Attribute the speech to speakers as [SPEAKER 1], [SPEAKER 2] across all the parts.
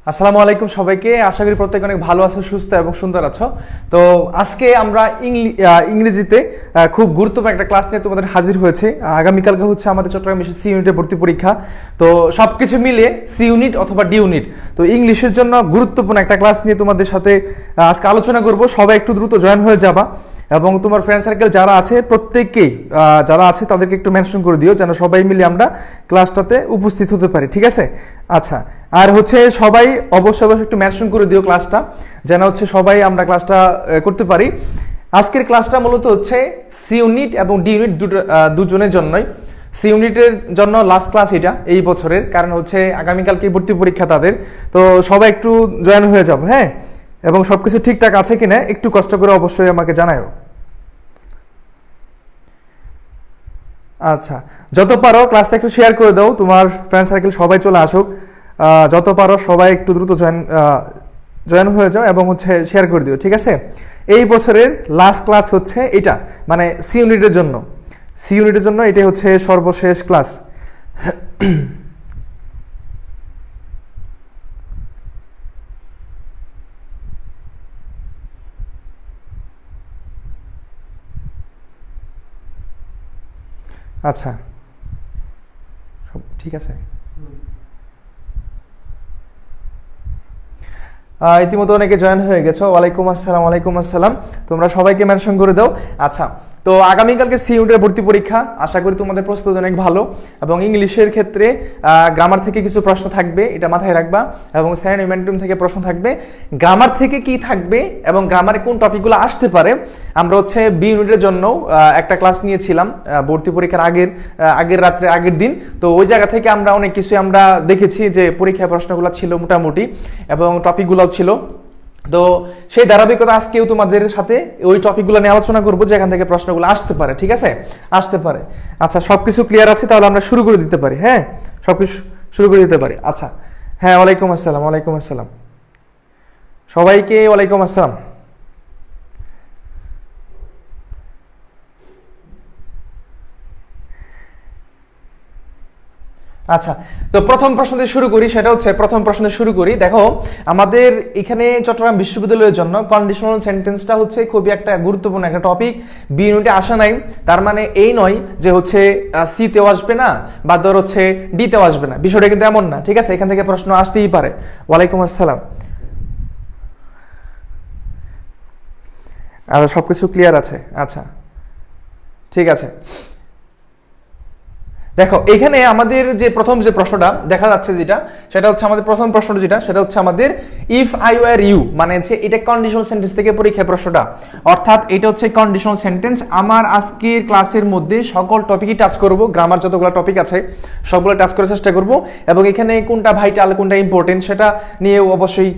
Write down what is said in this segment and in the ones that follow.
[SPEAKER 1] আসসালামু আলাইকুম সবাইকে। আশা করি প্রত্যেকে অনেক ভালো আছো, সুস্থ এবং সুন্দর আছো। তো আজকে আমরা ইংরেজিতে খুব গুরুত্বপূর্ণ একটা ক্লাস নিয়ে তোমাদের হাজির হয়েছে। আগামীকালকে হচ্ছে আমাদের চট্টগ্রাম বিশ্বের সি ইউনিটের ভর্তি পরীক্ষা। তো সব কিছু মিলিয়ে সি ইউনিট অথবা ডি ইউনিট, তো ইংলিশের জন্য গুরুত্বপূর্ণ একটা ক্লাস নিয়ে তোমাদের সাথে আজকে আলোচনা করব। সবাই একটু দ্রুত জয়েন হয়ে যাবা এবং তোমার ফ্রেন্ড সার্কেল যারা আছে প্রত্যেককেই যারা আছে তাদেরকে একটু মেনশন করে দিও, যেন সবাই মিলে আমরা ক্লাসটাতে উপস্থিত হতে পারি। ঠিক আছে? আচ্ছা, আর হচ্ছে সবাই অবশ্যই অবশ্যই একটু মেনশন করে দিও ক্লাসটা, যেন হচ্ছে সবাই আমরা ক্লাসটা করতে পারি। আজকের ক্লাসটা মূলত হচ্ছে সি ইউনিট এবং ডি ইউনিট দুজনের জন্যই। সি ইউনিটের জন্য লাস্ট ক্লাস এটা এই বছরের, কারণ হচ্ছে আগামীকালকে ভর্তি পরীক্ষা তাদের। তো সবাই একটু জয়েন হয়ে যাবো, হ্যাঁ? এবং সবকিছু ঠিকঠাক আছে কিনা একটু কষ্ট করে অবশ্যই আমাকে জানাও। আচ্ছা, যত পারো ক্লাসটা একটু শেয়ার করে দাও, তোমার ফ্রেন্ড সার্কেল সবাই চলে আসুক। যত পারো সবাই একটু দ্রুত জয়েন হয়ে যাও এবং হচ্ছে শেয়ার করে দিও। ঠিক আছে? এই বছরের লাস্ট ক্লাস হচ্ছে এটা, মানে সি ইউনিটের জন্য। সি ইউনিটের জন্য এটাই হচ্ছে সর্বশেষ ক্লাস। আচ্ছা, সব ঠিক আছে। ইতিমধ্যে অনেকে জয়েন হয়ে গেছো। ওয়ালাইকুম আসসালাম, ওয়ালাইকুম আসসালাম। তোমরা সবাইকে মেনশন করে দাও। আচ্ছা, তো আগামীকালকে সি ইউনিটের ভর্তি পরীক্ষা, আশা করি তোমাদের প্রস্তুতি অনেক ভালো। এবং ইংলিশের ক্ষেত্রে গ্রামার থেকে কিছু প্রশ্ন থাকবে, এটা মাথায় রাখবা। এবং সাইন ইমেন্টুম থেকে প্রশ্ন থাকবে। গ্রামার থেকে কি থাকবে এবং গ্রামারে কোন টপিকগুলো আসতে পারে, আমরা হচ্ছে বি ইউনিটের জন্য একটা ক্লাস নিয়েছিলাম ভর্তি পরীক্ষার আগের রাত্রে আগের দিন। তো ওই জায়গা থেকে আমরা অনেক কিছু আমরা দেখেছি যে পরীক্ষায় প্রশ্নগুলো ছিল মোটামুটি এবং টপিকগুলো ছিল। তো সেই ধারাবাহিকতা আজকেও তোমাদের সাথে ওই টপিকগুলো নিয়ে আলোচনা করবো, যেখান থেকে প্রশ্নগুলো আসতে পারে। ঠিক আছে? আসতে পারে। আচ্ছা, সবকিছু ক্লিয়ার আছে? তাহলে আমরা শুরু করে দিতে পারি। হ্যাঁ, সবকিছু শুরু করে দিতে পারি। আচ্ছা, হ্যাঁ, ওয়ালাইকুম আসসালাম, ওয়ালাইকুম আসসালাম সবাইকে, ওয়ালাইকুম আসসালাম। আচ্ছা, তো প্রথম প্রশ্ন দিয়ে শুরু করি। সেটা হচ্ছে প্রথম প্রশ্ন দিয়ে শুরু করি। দেখো, আমাদের এখানে চট্টগ্রাম বিশ্ববিদ্যালয়ের জন্য কন্ডিশনাল সেন্টেন্সটা হচ্ছে খুবই একটা গুরুত্বপূর্ণ একটা টপিক। বি ইউনিটে আসা নাই, তার মানে এই নয় যে হচ্ছে সি তেও আসবে না বা ধর হচ্ছে ডি তেও আসবে না। বিষয়টা কিন্তু এমন না। ঠিক আছে? এখান থেকে প্রশ্ন আসতেই পারে। ওয়ালাইকুম আসসালাম। আর সবকিছু ক্লিয়ার আছে? আচ্ছা, ঠিক আছে। দেখো, এখানে আমাদের যে প্রথম যে প্রশ্নটা দেখা যাচ্ছে যেটা, সেটা হচ্ছে আমাদের প্রথম প্রশ্নটা যেটা, সেটা হচ্ছে আমাদের ইফ আই ওয়ার ইউ, মানে হচ্ছে এটা কন্ডিশনাল সেন্টেন্স থেকে পরীক্ষা প্রশ্নটা। অর্থাৎ এটা হচ্ছে কন্ডিশনাল সেন্টেন্স। আমার আজকের ক্লাসের মধ্যে সকল টপিকই টাচ করব, গ্রামার যতগুলো টপিক আছে সবগুলো টাচ করার চেষ্টা করব। এবং এখানে কোনটা ভাইটাল কোনটা ইম্পর্টেন্ট সেটা নিয়েও অবশ্যই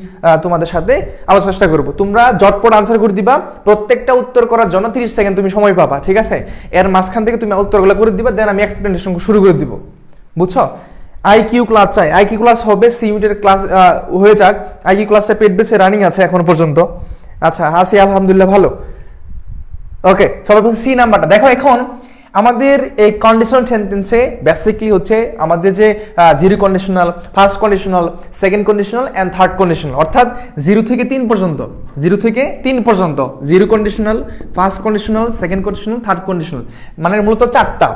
[SPEAKER 1] তোমাদের সাথে আলোচনা চেষ্টা করব। তোমরা জটপট আনসার করে দিবা। প্রত্যেকটা উত্তর করার জন্য 30 সেকেন্ড তুমি সময় পাবা। ঠিক আছে? এর মাঝখান থেকে তুমি উত্তরগুলো করে দিবা, দেন আমি এক্সপ্লেনেশন শুরু করে দিব। বুঝছো? আইকিউ ক্লাস চাই, আইকিউ ক্লাস হবে সি ইউনিটের ক্লাস হয়ে যাক। আইকিউ ক্লাসটা পেট বেছে রানিং আছে এখনো পর্যন্ত। আচ্ছা, হাসি আলহামদুলিল্লাহ ভালো। ওকে, সবাই বলছে সি নাম্বারটা দেখো। এখন আমাদের এই কন্ডিশনাল সেন্টেন্সে বেসিকলি হচ্ছে আমাদের যে zero conditional, first conditional, second conditional and third conditional, অর্থাৎ 0 থেকে 3 পর্যন্ত, 0 থেকে 3 পর্যন্ত zero conditional, first conditional, second conditional, third conditional, মানে মূলত 4টা।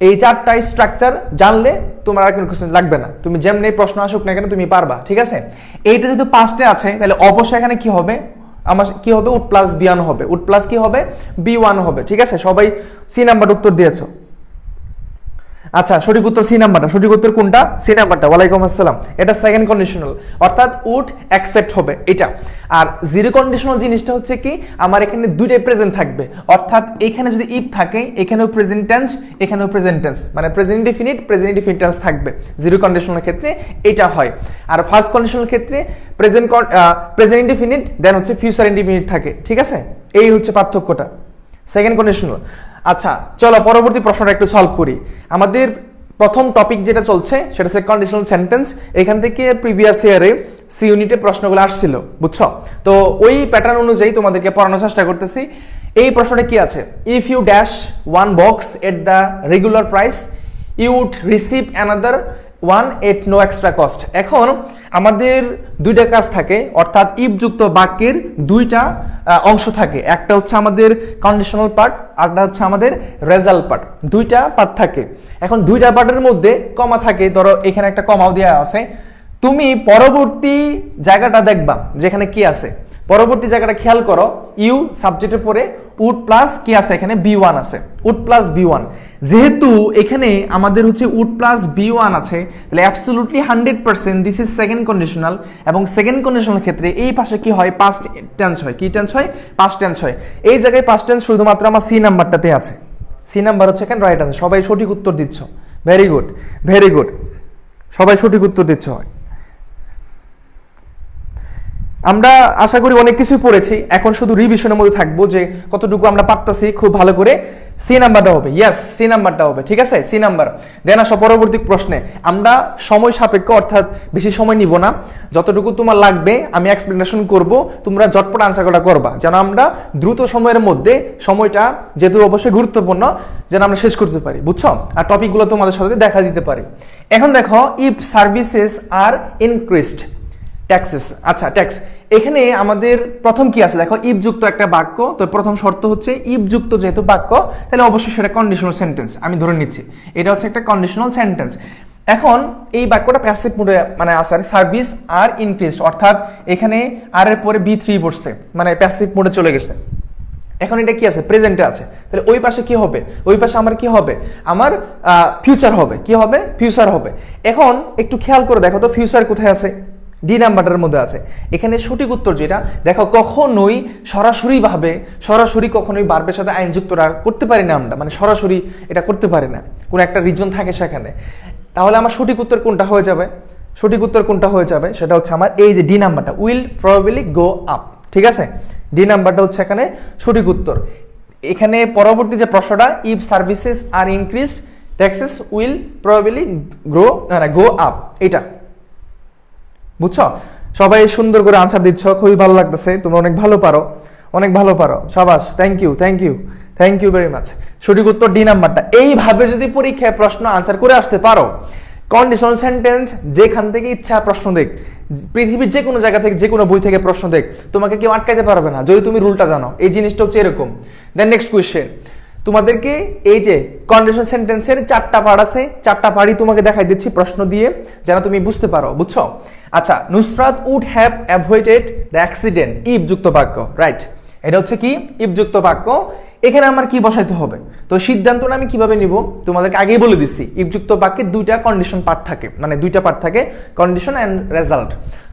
[SPEAKER 1] এই 4টা স্ট্রাকচার জানলে তোমার আর কোনো কিছু লাগবে না। তুমি যেমনি প্রশ্ন আসুক না কেন তুমি পারবা। ঠিক আছে? এইটা যেহেতু পাঁচটা আছে, তাহলে অবশ্যই এখানে কি হবে, আমার কি হবে, উড প্লাস বি1 হবে। উড প্লাস কি হবে, বি1 হবে। ঠিক আছে? সবাই সি নাম্বার উত্তর দিয়েছো। আচ্ছা, সঠিক উত্তর সি নাম্বারটা। সঠিক উত্তর কোনটা? সি নাম্বারটা। ওয়ালাইকুম আসসালাম। এটা সেকেন্ড কন্ডিশনাল, অর্থাৎ উড অ্যাকসেপ্ট হবে এটা। আর জিরো কন্ডিশনাল জিনিসটা হচ্ছে কি, আমার এখানে দুইটাই প্রেজেন্ট থাকবে, অর্থাৎ এখানে যদি ইফ থাকে এখানেও প্রেজেন্ট টেন্স, এখানেও প্রেজেন্ট টেন্স, মানে present indefinite, present indefinite tense থাকবে। জিরো কন্ডিশনাল ক্ষেত্রে এটা হয়। আর ফার্স্ট কন্ডিশনাল ক্ষেত্রে প্রেজেন্ট ইনডিফিনিট দেন হচ্ছে ফিউচার ইনডিফিনিট থাকে। ঠিক আছে? এই হচ্ছে পার্থক্যটা সেকেন্ড কন্ডিশনাল। আচ্ছা, চলো পরবর্তী প্রশ্নটা একটু সলভ করি। আমাদের প্রথম টপিক যেটা চলছে সেটা হচ্ছে কন্ডিশনাল সেন্টেন্স। এখান থেকে প্রিভিয়াস ইয়ারে সি ইউনিটে প্রশ্নগুলো আসছিল, বুঝছো? তো ওই প্যাটার্ন অনুযায়ী তোমাদেরকে পড়ানোর চেষ্টা করতেছি। এই প্রশ্নটা কি আছে, if you dash one box at the regular price you would receive another 1 no extra cost. এখন আমাদের দুইটা কাজ থাকে, অর্থাৎ ইফ যুক্ত বাক্যের দুইটা অংশ থাকে, একটা হচ্ছে আমাদের কন্ডিশনাল পার্ট, আরটা হচ্ছে আমাদের রেজাল্ট পার্ট। দুইটা পার্ট থাকে। এখন দুইটা পার্টের মধ্যে কমা থাকে, ধরো এখানে একটা কমাও দেওয়া আছে, তুমি পরবর্তী জায়গাটা দেখবা যেখানে কি আছে, পরবর্তী জায়গাটা খেয়াল করো, ইউ সাবজেক্টের পরে উড প্লাস কি আছে, এখানে বি1 আছে, উড প্লাস বি1। যেহেতু এখানে আমাদের হচ্ছে উড প্লাস বি1 আছে, তাহলে absolutely 100% this is second conditional, এবং সেকেন্ড কন্ডিশনাল ক্ষেত্রে এই পাশে কি হয়, পাস্ট টেন্স হয়। কি টেন্স হয়? পাস্ট টেন্স হয়। এই জায়গায় পাস্ট টেন্স শুধুমাত্র আমার সি নাম্বারটাতে আছে। সি নাম্বার হচ্ছে এখানে রাইট আনসার। সবাই সঠিক উত্তর দিচ্ছ, ভেরি গুড, ভেরি গুড, সবাই সঠিক উত্তর দিচ্ছ। আমরা আশা করি অনেক কিছু পড়েছি, এখন শুধু রিভিশনের মধ্যে থাকবো যে কতটুকু আমরা পারতাছি খুব ভালো করে। সি নাম্বারটা হবে, ইয়েস সি নাম্বারটা হবে, ঠিক আছে, সি নাম্বার। দেন আসো পরবর্তী প্রশ্নে। আমরা সময় সাপেক্ষ, অর্থাৎ বেশি সময় নিব না, যতটুকু তোমার লাগবে আমি এক্সপ্লেনেশন করব, তোমরা ঝটপট আনসার করা করবা, যেন আমরা দ্রুত সময়ের মধ্যে, সময়টা যেহেতু অবশ্যই গুরুত্বপূর্ণ, যেন আমরা শেষ করতে পারি, বুঝছো, আর টপিকগুলো তোমাদের সাথে দেখা দিতে পারি। এখন দেখো, if services are increased taxes. আচ্ছা, ট্যাক্স, এখানে আমাদের প্রথম কি আছে দেখো, ইফ যুক্ত একটা বাক্য, তো প্রথম শর্ত হচ্ছে ইফ যুক্ত যেহেতু বাক্য, তাহলে অবশ্যই সেটা কন্ডিশনাল সেন্টেন্স, আমি ধরে নিচ্ছি এটা হচ্ছে একটা কন্ডিশনাল সেন্টেন্স। এখন এই বাক্যটা প্যাসিভ মোডে মানে আছে, সার্ভিস আর ইনক্রিজড, অর্থাৎ এখানে আর এর পরে বি3 বসছে, মানে প্যাসিভ মোডে চলে গেছে। এখন এটা কি আছে, প্রেজেন্টে আছে, তাহলে ওই পাশে কি হবে, ওই পাশে আমার কি হবে, আমার ফিউচার হবে। কি হবে? ফিউচার হবে। এখন একটু খেয়াল করে দেখো তো, ফিউচার কোথায় আছে? ডি নাম্বারটার মধ্যে আছে। এখানে সঠিক উত্তর যেটা দেখো, কখনোই সরাসরি কখনোই বার্বের সাথে আইন যুক্তটা করতে পারি না আমরা, মানে সরাসরি এটা করতে পারি না, কোন একটা রিজন থাকে সেখানে। তাহলে আমার সঠিক উত্তর কোনটা হয়ে যাবে? সঠিক উত্তর কোনটা হয়ে যাবে সেটা হচ্ছে আমার এই যে ডি নাম্বারটা, উইল প্রবাবলি গো আপ, ঠিক আছে, ডি নাম্বারটা হচ্ছে এখানে সঠিক উত্তর। এখানে পরবর্তী যে প্রশ্নটা, if services are increased taxes will probably go up, এটা বুঝছো? সবাই সুন্দর করে আনসার দিচ্ছ, খুবই ভালো লাগতেছে, তোমরা অনেক ভালো পারো, অনেক ভালো পারো, শাবাশ, thank you, thank you, thank you very much. সঠিক উত্তর ডি নাম্বারটা। এইভাবে যদি পরীক্ষায় প্রশ্ন আনসার করে আসতে পারো, কন্ডিশনাল সেন্টেন্স যেখান থেকে ইচ্ছা প্রশ্ন দেখ, পৃথিবীর যে কোনো জায়গা থেকে, যে কোনো বই থেকে প্রশ্ন দেখ, তোমাকে কেউ আটকাইতে পারবে না যদি তুমি রুলটা জানো। এই জিনিসটা হচ্ছে এরকম। দেন নেক্সট কোয়েশ্চেন, তোমাদেরকে এই যে কন্ডিশনাল সেন্টেন্সের 4টা পার্ট আছে, 4টা পার্টই তোমাকে দেখাই দিচ্ছি প্রশ্ন দিয়ে, যেন তুমি বুঝতে পারো, বুঝছো? আচ্ছা, Nusrat would have avoided the accident, if যুক্ত বাক্য, রাইট, এটা হচ্ছে কি ইফ যুক্ত বাক্য। এখানে আমার কি বসাইতে হবে, তো সিদ্ধান্তটা আমি কিভাবে নিব তোমাদেরকে আগেই বলে দিচ্ছি। ইফ যুক্ত বাক্যে দুইটা কন্ডিশন পার্ট থাকে, মানে দুইটা পার্ট থাকে, কন্ডিশন এন্ড রেজাল্ট।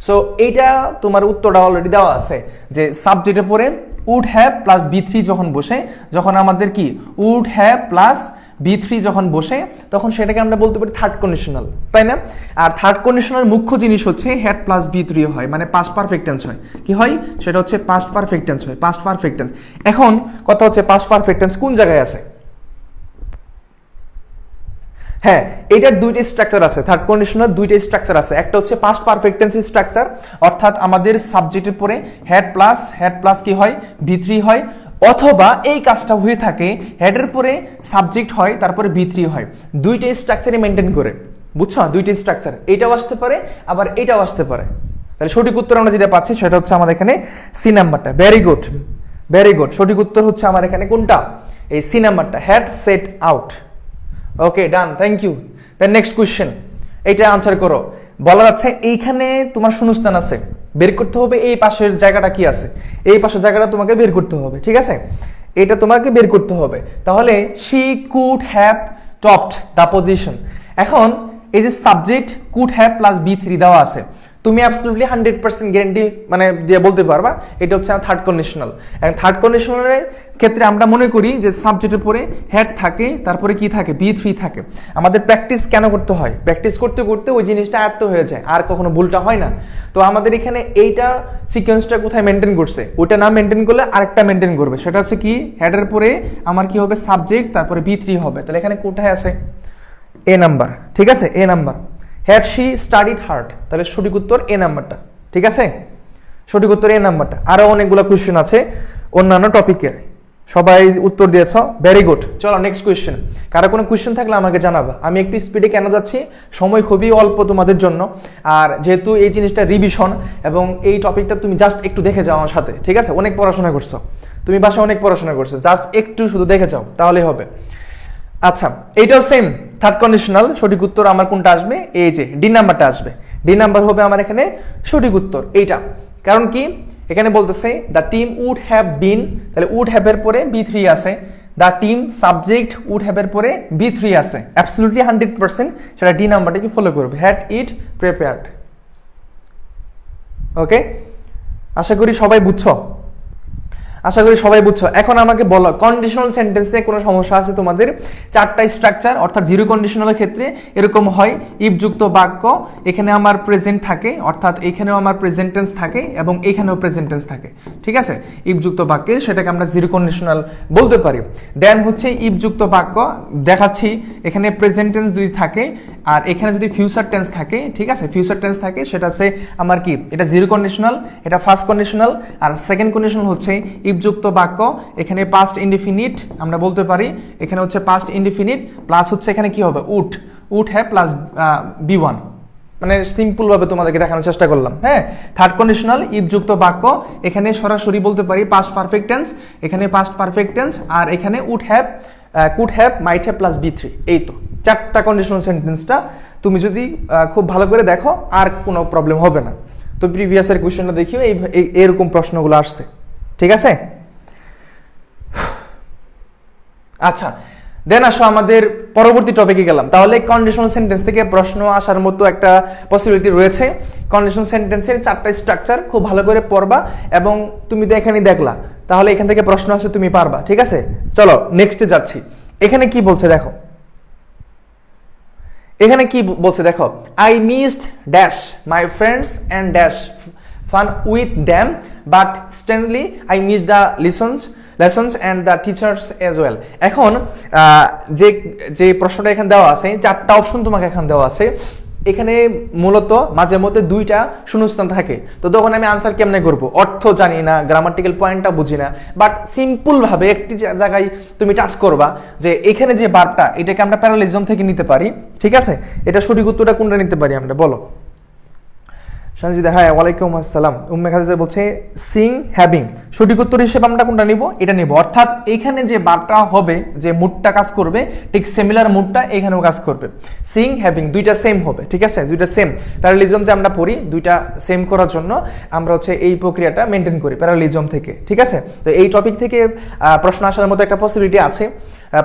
[SPEAKER 1] সো এইটা তোমার উত্তরটা অলরেডি দেওয়া আছে, যে সাবজেক্টের পরে উড হ্যাভ প্লাস বি3 যখন বসে, যখন আমাদের কি উড হ্যাভ প্লাস বি3 যখন বসে, তখন সেটাকে আমরা বলতে পারি থার্ড কন্ডিশনাল, তাই না? আর থার্ড কন্ডিশনাল মুখ্য জিনিস হচ্ছে হ্যাড প্লাস বি3 হয়, মানে পাস্ট পারফেক্ট টেন্স হয়। কি হয়? সেটা হচ্ছে পাস্ট পারফেক্ট টেন্স হয়, পাস্ট পারফেক্ট টেন্স। এখন কথা হচ্ছে পাস্ট পারফেক্ট টেন্স কোন জায়গায় আছে? হ্যাঁ, এটার দুইটা স্ট্রাকচার আছে, থার্ড কন্ডিশনাল দুইটা স্ট্রাকচার আছে। একটা হচ্ছে পাস্ট পারফেক্ট টেন্সের স্ট্রাকচার, অর্থাৎ আমাদের সাবজেক্টের পরে হেড প্লাস কি হয়, বি3 হয়, অথবা এই কাজটা হয়ে থাকে হেডের পরে সাবজেক্ট হয়, তারপরে বি3 হয়। দুইটা স্ট্রাকচারই মেনটেন করে, বুঝছো? দুইটা স্ট্রাকচার, এটাও আসতে পারে আবার এটাও আসতে পারে। তাহলে সঠিক উত্তর আমরা যেটা পাচ্ছি সেটা হচ্ছে আমাদের এখানে সি নাম্বারটা। Very good, very good. সঠিক উত্তর হচ্ছে আমার এখানে কোনটা? এই সি নাম্বারটা, had set out. Okay, done, thank you. Then next question, এটা আনসার করো। বলা যাচ্ছে এইখানে তোমার শূন্যস্থান আছে, বের করতে হবে এই পাশের জায়গাটা কি আছে, এই পাশের জায়গাটা তোমাকে বের করতে হবে, ঠিক আছে, এটা তোমাকে বের করতে হবে। তাহলে she could have topped the position. এখন এই যে সাবজেক্ট কুড হ্যাভ প্লাস বি3 দেওয়া আছে, তুমি অ্যাবসলিউটলি 100% গ্যারান্টি মানে দিয়ে বলতে পারবা এটা হচ্ছে থার্ড কন্ডিশনাল। এবং থার্ড কন্ডিশনালের ক্ষেত্রে আমরা মনে করি যে সাবজেক্টের পরে হেড থাকে, তারপরে কি থাকে, বি3 থাকে। আমাদের প্র্যাকটিস কেন করতে হয়? প্র্যাকটিস করতে করতে ওই জিনিসটা আয়ত্ত হয়ে যায়, আর কখনো ভুলটা হয় না। তো আমাদের এখানে এইটা সিকোয়েন্সটা কোথায় মেনটেন করছে, ওইটা না মেনটেন করলে আরেকটা মেনটেন করবে, সেটা হচ্ছে কি হেডের পরে আমার কি হবে, সাবজেক্ট, তারপরে বি3 হবে। তাহলে এখানে কোথায় আছে? এ নাম্বার, ঠিক আছে, A number. Had she studied hard, তাহলে সঠিক উত্তর এ নাম্বারটা, ঠিক আছে, সঠিক উত্তর এ নাম্বারটা। আরো অনেকগুলো কোশ্চেন আছে অন্যান্য টপিকের, সবাই উত্তর দিয়েছ, ভেরি গুড। চলো নেক্সট কোয়েশ্চেন। কারো কোনো কোয়েশ্চেন থাকলে আমাকে জানাবা। আমি একটু স্পিডে কেন যাচ্ছি, সময় খুবই অল্প তোমাদের জন্য, আর যেহেতু এই জিনিসটা রিভিশন এবং এই টপিকটা তুমি জাস্ট একটু দেখে যাও আমার সাথে, ঠিক আছে? অনেক পড়াশোনা করছো তুমি, বাসায় অনেক পড়াশোনা করছো, জাস্ট একটু শুধু দেখে যাও তাহলেই হবে। আচ্ছা, এইটাও সেম থার্ড কন্ডিশনাল। সঠিক উত্তর আমার কোনটা আসবে? এই যে ডি নাম্বারটা আসবে। ডি নাম্বার হবে আমার এখানে সঠিক উত্তর এইটা। কারণ কি এখানে বলতেছে the team would have been, তাহলে উড হ্যাভ এর পরে বি3 আছে, the team subject would have এর পরে বি3 আছে, অ্যাবসলিউটলি 100% সেটা ডি নাম্বারটাকে ফলো করবে, হ্যাড ইট প্রিপেয়ার্ড। ওকে, আশা করি সবাই বুঝছো, আশা করি সবাই বুঝছো। এখন আমাকে বলো কন্ডিশনাল সেন্টেন্সে কোনো সমস্যা আছে তোমাদের? চারটা স্ট্রাকচার, অর্থাৎ জিরো কন্ডিশনালের ক্ষেত্রে এরকম হয়, ইফ যুক্ত বাক্য, এখানে আমার প্রেজেন্ট থাকে, অর্থাৎ এখানেও আমার প্রেজেন্ট টেন্স থাকে এবং এখানেও প্রেজেন্ট টেন্স থাকে, ঠিক আছে? ইফ যুক্ত বাক্যে সেটাকে আমরা জিরো কন্ডিশনাল বলতে পারি। দেন হচ্ছে ইফ যুক্ত বাক্য দেখাচ্ছি, এখানে প্রেজেন্ট টেন্স যদি থাকে আর এখানে যদি ফিউচার টেন্স থাকে, ঠিক আছে? ফিউচার টেন্স থাকে, সেটা হচ্ছে আমার কি, এটা জিরো কন্ডিশনাল, এটা ফার্স্ট কন্ডিশনাল। আর সেকেন্ড কন্ডিশনাল হচ্ছে ইফ যুক্ত বাক্য, এখানে পাস্ট ইনডিফিনিট আমরা বলতে পারি, এখানে হচ্ছে পাস্ট ইনডিফিনিট প্লাস হচ্ছে এখানে কি হবে, উড, উড হ্যাভ প্লাস বি1, মানে সিম্পল ভাবে তোমাদেরকে দেখানোর চেষ্টা করলাম। হ্যাঁ, থার্ড কন্ডিশনাল ইফ যুক্ত বাক্য, এখানে সরাসরি বলতে পারি পাস্ট পারফেক্ট টেন্স, এখানে পাস্ট পারফেক্ট টেন্স, আর এখানে would have, could have, might have plus বি3। এই তো চারটা কন্ডিশনাল সেন্টেন্সটা তুমি যদি খুব ভালো করে দেখো আর কোনো প্রবলেম হবে না। তো প্রিভিয়াসের কোশ্চেনটা দেখিও এরকম প্রশ্নগুলো আসছে, ঠিক আছে? আচ্ছা, দেন আসো আমাদের পরবর্তী টপিকে গেলাম। তাহলে কন্ডিশনাল সেন্টেন্স থেকে প্রশ্ন আসার মতো একটা পসিবিলিটি রয়েছে। কন্ডিশনাল সেন্টেন্সের চারটা স্ট্রাকচার খুব ভালো করে পড়বা এবং তুমি তো এখানেই দেখলা, তাহলে এখান থেকে প্রশ্ন আসে তুমি পারবা, ঠিক আছে? চলো নেক্সটে যাচ্ছি। এখানে কি বলছে দেখো, এখানে কি বলছে দেখো, I missed dash my friends and dash fun with them but strangely I miss the lessons and the teachers as well. এখন যে যে প্রশ্নটা এখানে দেওয়া আছে, চারটা অপশন তোমাকে এখানে দেওয়া আছে, এখানে মূলত মাঝে মধ্যে দুইটা শূন্যস্থান থাকে। তো তখন আমি আনসার কেমনে করব, অর্থ জানি না, গ্রামাটিক্যাল পয়েন্টটা বুঝি না, বাট সিম্পল ভাবে একটি জায়গায় তুমি টাচ করবা যে এখানে যে ভার্বটা, এটাকে আমরা প্যারালিজম থেকে নিতে পারি, ঠিক আছে? এটা সঠিক উত্তরটা কোনটা নিতে পারি আমরা, বলো? সঞ্জিদা, হ্যাঁ, ওয়ালাইকুম আসসালাম। উম্মে খাদিজা বলছে সিং হ্যাভিং। সঠিক উত্তর হিসেবে আমরা কোনটা নিব? এটা নিব। অর্থাৎ এখানে যে ভার্বটা হবে, যে মুডটা কাজ করবে, ঠিক সিমিলার মুডটা এখানেও কাজ করবে। সিং হ্যাভিং দুইটা সেম হবে, ঠিক আছে? দুইটা সেম। প্যারালিজম যে আমরা পড়ি, দুইটা সেম করার জন্য আমরা হচ্ছে এই প্রক্রিয়াটা মেনটেন করি প্যারালিজম থেকে, ঠিক আছে? তো এই টপিক থেকে প্রশ্ন আসার মতো একটা পসিবিলিটি আছে।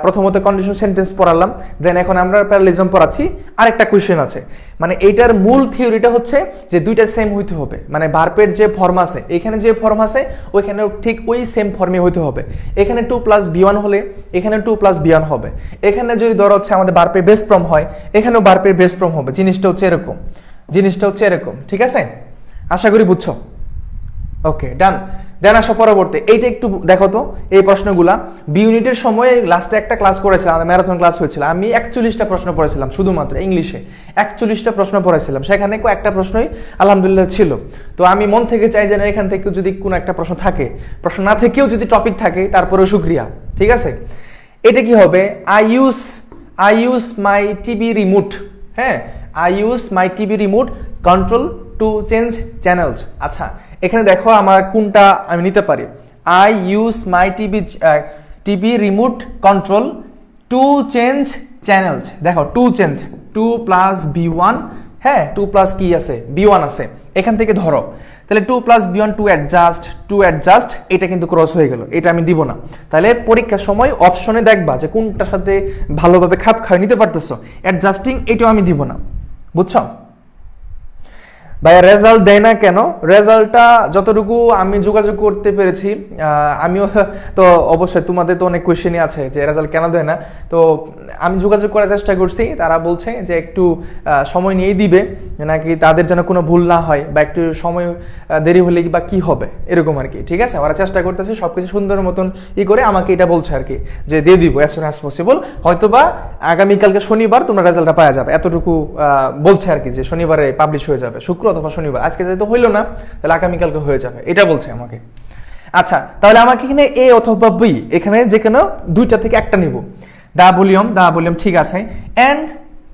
[SPEAKER 1] প্রথমত কন্ডিশনাল সেন্টেন্স পড়ালাম, দেন এখন আমরা প্যারালিজম পড়াচ্ছি। আরেকটা কোয়েশ্চেন আছে, মানে এইটার মূল থিওরিটা হচ্ছে যে দুইটা সেম হইতে হবে, মানে ভার্বের যে ফর্ম আছে, এখানে যে ফর্ম আছে ওইখানেও ঠিক ওই সেম ফর্মে হইতে হবে। এখানে 2+B1 হলে এখানে 2+B1 হবে। এখানে যদি ধরো হচ্ছে আমাদের ভার্বের বেস ফর্ম হয়, এখানেও ভার্বের বেস ফর্ম হবে। জিনিসটা হচ্ছে এরকম, জিনিসটা হচ্ছে এরকম, ঠিক আছে? আশা করি বুঝছো। ওকে, ডান। দেন আসো পরবর্তী, এইটা একটু দেখো তো এই প্রশ্নগুলা। বি ইউনিটের সময় লাস্টে একটা ক্লাস করেছিলাম, ম্যারাথন ক্লাস হয়েছিল, আমি 41টা প্রশ্ন পড়েছিলাম শুধুমাত্র ইংলিশে, 41টা প্রশ্ন পড়েছিলাম, সেখানে একটা প্রশ্নই আলহামদুলিল্লাহ ছিল। তো আমি মন থেকে চাই যেন এখান থেকে যদি কোনো একটা প্রশ্ন থাকে, প্রশ্ন না থেকেও যদি টপিক থাকে তারপরেও শুক্রিয়া, ঠিক আছে? এটা কি হবে, I use my TV remote. হ্যাঁ, I use my TV remote control to change channels. আচ্ছা, এখানে দেখো আমার কোনটা আমি নিতে পারি। I use my TV remote control to change channels. দেখো টু চেঞ্জ, 2+B1, হ্যাঁ 2+ কি আছে, B1 আছে। এখান থেকে ধরো তাহলে 2+B1 টু অ্যাডজাস্ট, এটা কিন্তু ক্রস হয়ে গেল, এটা আমি দিব না। তাহলে পরীক্ষার সময় অপশনে দেখবা যে কোনটার সাথে ভালোভাবে খাপ খাইয়ে নিতে পারতেছো। অ্যাডজাস্টিং এটাও আমি দিব না, বুঝছো? ভাইয়া রেজাল্ট দেয় না কেন? রেজাল্টটা যতটুকু আমি যোগাযোগ করতে পেরেছি, আমিও তো অবশ্যই, তোমাদের তো অনেক কোয়েশ্চেনই আছে যে রেজাল্ট কেন দেয় না, তো আমি যোগাযোগ করার চেষ্টা করছি। তারা বলছে যে একটু সময় নিয়েই দিবে, নাকি তাদের যেন কোনো ভুল না হয়, বা একটু সময় দেরি হলে বা কি হবে এরকম আর কি, ঠিক আছে? ওরা চেষ্টা করতেছে সবকিছু সুন্দর মতন করে আমাকে এটা বলছে আর কি, যে দিয়ে দিব অ্যাজ সুন অ্যাজ পসিবল, হয়তোবা আগামীকালকে শনিবার তোমরা রেজাল্টটা পাওয়া যাবে, এতটুকু বলছে আর কি, যে শনিবারে পাবলিশ হয়ে যাবে, শুক্র অথবা শনিবার। আজকে যেহেতু হইলো না, তাহলে আগামীকালকে হয়ে যাবে, এটা বলছে আমাকে। আচ্ছা, তাহলে আমাকে এখানে এ অথবা বি, এখানে যে কোনো দুইটা থেকে একটা নিব। দা ভলিউম ঠিক আছে। এন্ড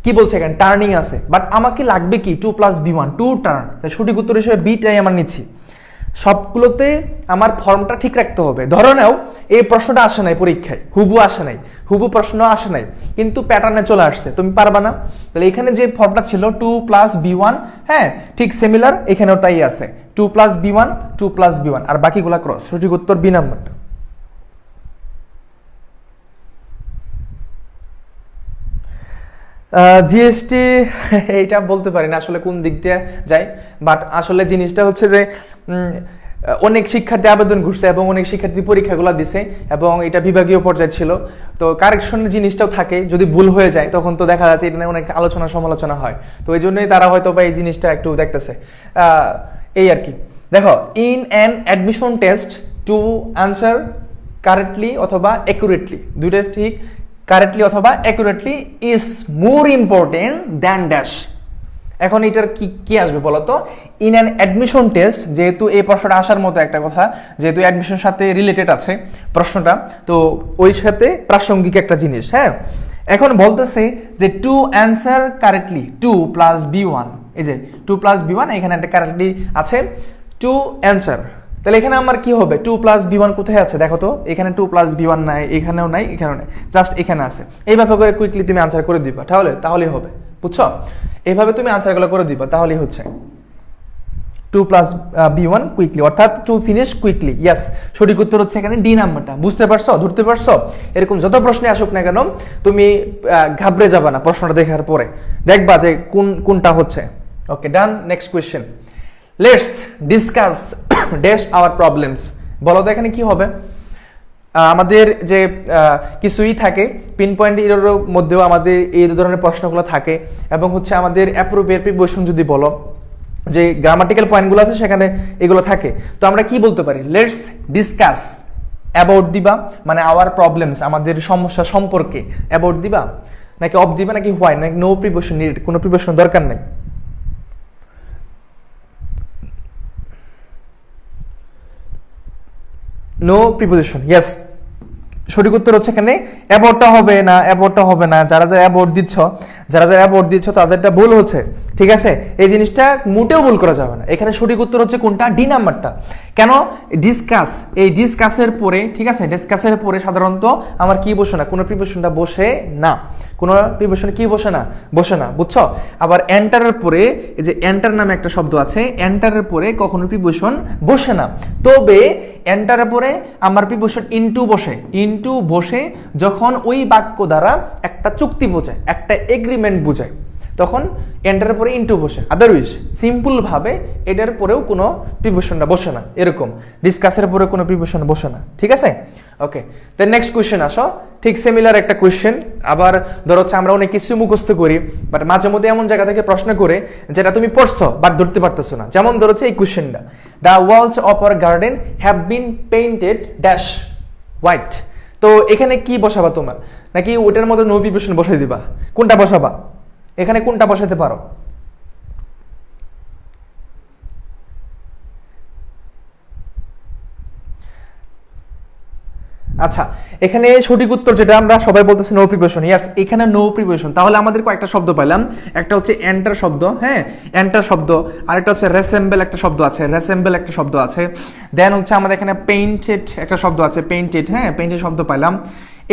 [SPEAKER 1] কি বলছে এখানে টার্নিং আছে, বাট আমাকে লাগবে কি 2 + b1 2 টার্ন। তাই সঠিক উত্তর হিসেবে বিটাই আমরা নিচ্ছি। সবগুলোতে আমার ফর্মটা ঠিক রাখতে হবে। ধরো নাও এই প্রশ্নটা আসে নাই পরীক্ষায়, হুবু আসে নাই, হুবু প্রশ্ন আসে নাই, কিন্তু প্যাটার্নে চলে আসছে, তুমি পারবা না। তাহলে এখানে যে ফর্মটা ছিল 2 + b1, হ্যাঁ ঠিক সিমিলার এখানেও তাই আছে, 2 + b1 2 + b1, আর বাকিগুলা ক্রস। সঠিক উত্তর বি নাম্বারটা। জিএসটি এইটা বলতে পারি না আসলে কোন দিক দিয়ে যায়, বাট আসলে জিনিসটা হচ্ছে যে অনেক শিক্ষার্থী আবেদন করছে এবং অনেক শিক্ষার্থী পরীক্ষাগুলো দিছে এবং এটা বিভাগীয় পর্যায়ে ছিল, তো কারেকশনের জিনিসটাও থাকে, যদি ভুল হয়ে যায় তখন তো দেখা যাচ্ছে এটা নিয়ে অনেক আলোচনা সমালোচনা হয়, তো এই জন্যই তারা হয়তো বা এই জিনিসটা একটু দেখতেছে, এই আর কি। দেখো, in an admission test to answer correctly অথবা অ্যাকুরেটলি, দুইটা ঠিক, কারেক্টলি অথবা accurately is more important than dash. এখন এটার কি কি আসবে বলতো? ইন অ্যান অ্যাডমিশন টেস্ট, যেহেতু এই প্রশ্নটা আসার মতো একটা কথা, যেহেতু অ্যাডমিশনের সাথে রিলেটেড আছে প্রশ্নটা, তো ওই সাথে প্রাসঙ্গিক একটা জিনিস। হ্যাঁ, এখন বলতেছে যে টু অ্যান্সার কারেক্টলি 2 + b1, এই যে 2 + b1 এখানে একটা কারেক্টলি আছে, টু অ্যান্সার। তাহলে এখানে আমার কি হবে? 2 + b1 কোথায় আছে দেখো তো, এখানে 2 + b1 নাই, এখানেও নাই, এখানেও নাই, জাস্ট এখানে আছে। এইভাবে করে কুইকলি তুমি আনসার করে দিবা, তাহলেই হবে, বুঝছো? এইভাবে তুমি আনসারগুলো করে দিবা, তাহলেই হচ্ছে 2 + b1 কুইকলি, অর্থাৎ টু ফিনিশ কুইকলি। ইয়েস, সঠিক উত্তর হচ্ছে এখানে ডি নাম্বারটা। বুঝতে পারছো, ধরতে পারছো? এরকম যত প্রশ্নে আসুক না কেন তুমি ঘাবড়ে যাবে না, প্রশ্নটা দেখার পরে দেখবা যে কোনটা হচ্ছে। Okay, done. Next question, let's discuss dash our problems. বলো তো এখানে কি হবে? আমাদের যে কিছুই থাকে, পিন পয়েন্ট এর মধ্যেও আমাদের এই ধরনের প্রশ্নগুলো থাকে, এবং হচ্ছে আমাদের অ্যাপ্রোপ্রিয়েট প্রিপোজিশন যদি বলো, যে গ্রামাটিক্যাল পয়েন্টগুলো আছে সেখানে এগুলো থাকে। তো আমরা কি বলতে পারি? লেটস ডিসকাস অ্যাবাউট দিবা, মানে আওয়ার প্রবলেমস, আমাদের সমস্যা সম্পর্কে অ্যাবাউট দিবা, নাকি অফ দিবা, নাকি হোয়াই, নাকি নো প্রিপোজিশন নিডেড, কোনো প্রিপোজিশন দরকার নাই? No preposition, yes. সঠিক উত্তর হচ্ছে এখানে অ্যাবাউটটা হবে না, অ্যাবাউটটা হবে না। যারা অ্যাবাউট দিচ্ছ তাদেরটা ভুল হচ্ছে, ঠিক আছে? এই জিনিসটা মোটেও ভুল করা যাবে না। এখানে সঠিক উত্তর হচ্ছে কোনটা? ডি নাম্বারটা। কেন? ডিসকাস, এই ডিসকাসের পরে, ঠিক আছে, ডিসকাসের পরে সাধারণত আমার কি বসে না, কোনো প্রিপোজিশনটা বসে না, কোনো প্রিপোজিশন কি বসে না, বুঝছো? আবার এন্টারের পরে, এই যে এন্টার নামে একটা শব্দ আছে, এন্টারের পরে কখনো প্রিপোজিশন বসে না, তবে এন্টারের পরে আমার প্রিপোজিশন ইনটু বসে যখন ওই বাক্য দ্বারা একটা চুক্তি বোঝায়, একটা এগ্রিমেন্ট বোঝায়, তখন এন্টারের পরে ইনটু বসে। আদারওয়াইজ সিম্পল ভাবে এটার পরেও কোনো প্রিপোজিশনটা বসে না, এরকম ডিসকাসের পরে কোনো প্রিপোজিশন বসে না, ঠিক আছে? ওকে, দেন নেক্সট কোয়েশ্চেন আসো। ঠিক সিমিলার একটা কোয়েশ্চেন। আবার ধরো হচ্ছে আমরা অনেক কিছু মুখস্থ করি, বাট মাঝে মধ্যে এমন জায়গা থেকে প্রশ্ন করে যেটা তুমি পড়ছো বাট ধরতে পারতেছো না। যেমন ধরো হচ্ছে এই কোয়েশ্চেনটা, the walls of our garden have been painted dash white. তো এখানে কি বসাবা তোমার? নাকি ওটার মধ্যে নো প্রিপোজিশন বসাই দিবা? কোনটা বসাবা? এখানে কোনটা বসাতে পারো? আচ্ছা, এখানে সঠিক উত্তর যেটা আমরা সবাই বলতেছি নো প্রিপোজিশন। ইয়েস, এখানে নো প্রিপোজিশন। তাহলে আমাদের কয়েকটা শব্দ পাইলাম, একটা হচ্ছে এন্টার শব্দ, হ্যাঁ এন্টার শব্দ, আরেকটা হচ্ছে রেসেম্বল একটা শব্দ আছে, দেন হচ্ছে আমাদের এখানে পেইন্টেড একটা শব্দ আছে, হ্যাঁ পেইন্টেড শব্দ পাইলাম।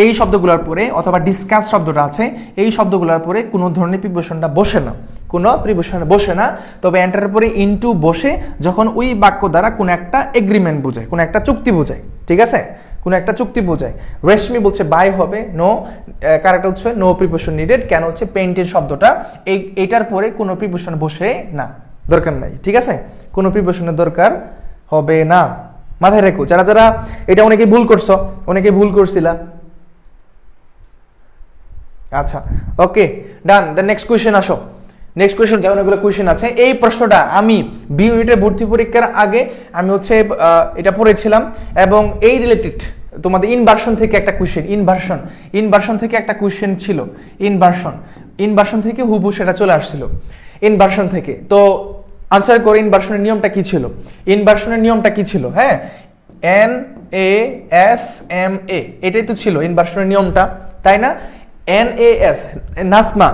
[SPEAKER 1] এই শব্দগুলোর পরে অথবা ডিসকাস শব্দটা আছে, এই শব্দগুলোর পরে কোনো ধরনের প্রিপোজিশনটা বসে না, কোনো প্রিপোজিশন বসে না, তবে এন্টারের পরে ইনটু বসে যখন ওই বাক্য দ্বারা কোনো একটা এগ্রিমেন্ট বোঝায়, কোনো একটা চুক্তি বোঝায়, ঠিক আছে? কোনো একটা চুক্তি বোঝায়। রেশমি বলছে বাই হবে, নো, কারেক্ট হচ্ছে নো প্রিপোজিশন নিডেড। কেন হচ্ছে পেইন্টেড শব্দটা এইটার পরে কোনো প্রিপোজিশন বসে না, দরকার নাই, ঠিক আছে? কোনো প্রিপোজিশনের দরকার হবে না, মাথায় রেখো। যারা এটা অনেকে ভুল করছো, অনেকে ভুল করছিলা। আচ্ছা, ওকে, ডান। দেন নেক্সট কোয়েশ্চেন আসো। নেক্সট কোয়েশ্চেন, যেমন এগুলো কোয়েশ্চেন আছে, এই প্রশ্নটা আমি বি ইউনিটের ভর্তি পরীক্ষার আগে আমি হচ্ছে এটা পড়েছিলাম, এবং এই রিলেটেড তোমাদের ইনভার্সন থেকে একটা কোয়েশ্চেন, ইনভার্সন থেকে একটা কোয়েশ্চেন ছিল, ইনভার্সন থেকে হুবহু সেটা চলে আসছিল ইনভার্সন থেকে। তো আনসার করে ইনভার্সনের নিয়মটা কি ছিল, হ্যাঁ NASMA, এটাই তো ছিল ইনভার্সনের নিয়মটা, তাই না? NAS, নাসমা,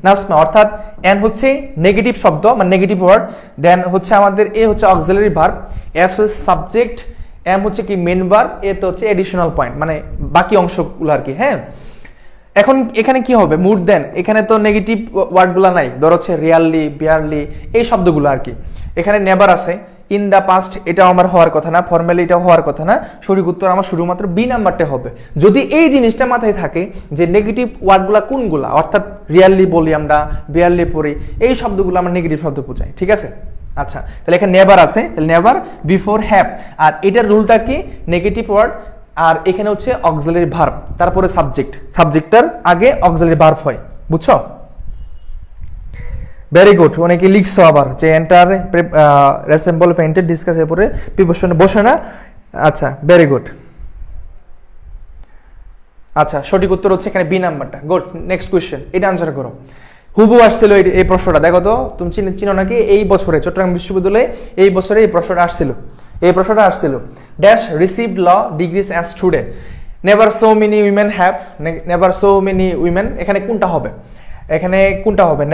[SPEAKER 1] নাসমা, অর্থাৎ N হচ্ছে নেগেটিভ শব্দ মানে নেগেটিভ ওয়ার্ড, দেন হচ্ছে আমাদের A হচ্ছে অক্সিলারি ভার্ব, S হচ্ছে সাবজেক্ট, M হচ্ছে কি মেন ভার্ব, A তো হচ্ছে এডিশনাল পয়েন্ট মানে বাকি অংশগুলো আর কি। হ্যাঁ, এখন এখানে কি হবে? মোর দেন, এখানে তো নেগেটিভ ওয়ার্ডগুলো নাই, ধর হচ্ছে রিয়ালি, বিয়ারলি, এই শব্দগুলো আর কি। এখানে নেভার আছে, ইন দ্য পাস্ট, এটাও আমার হওয়ার কথা না, ফর্মালি এটাও হওয়ার কথা না, সঠিক উত্তর আমার শুধুমাত্র বি নাম্বারটা হবে। যদি এই জিনিসটা মাথায় থাকে যে নেগেটিভ ওয়ার্ডগুলো কোনগুলা, অর্থাৎ রিয়ালি বলি আমরা, বিয়ারলি পড়ি, এই শব্দগুলো আমরা নেগেটিভ শব্দ বোঝাই, ঠিক আছে? আচ্ছা, তাহলে এখানে নেভার আছে, তাহলে নেভার বিফোর হ্যাভ, আর এটার রুলটা কি? নেগেটিভ ওয়ার্ড, আর এখানে হচ্ছে অক্সিলারি ভার্ব, তারপরে সাবজেক্ট, সাবজেক্টের আগে অক্সিলারি ভার্ব হয়, বুঝছো? Very good. অনেকে লিখছো আবার যে এন্টার রেসেম্বল ফেন্টেড ডিসকাস, এরপরে প্রিপোজিশনে বসে না। আচ্ছা, ভেরি গুড। আচ্ছা, সঠিক উত্তর হচ্ছে এখানে বি নাম্বারটা। গুড, নেক্সট কোয়েশ্চেন, এটা আনসার করো। হুবু আসছিল এই প্রশ্নটা, দেখো তো তুমি চিনো নাকি? এই বছরে চট্টগ্রাম বিশ্ববিদ্যালয়ে এই বছরে এই প্রশ্নটা আসছিল। Dash received law degrees as student, never so many women have, never so many women, এখানে কোনটা হবে?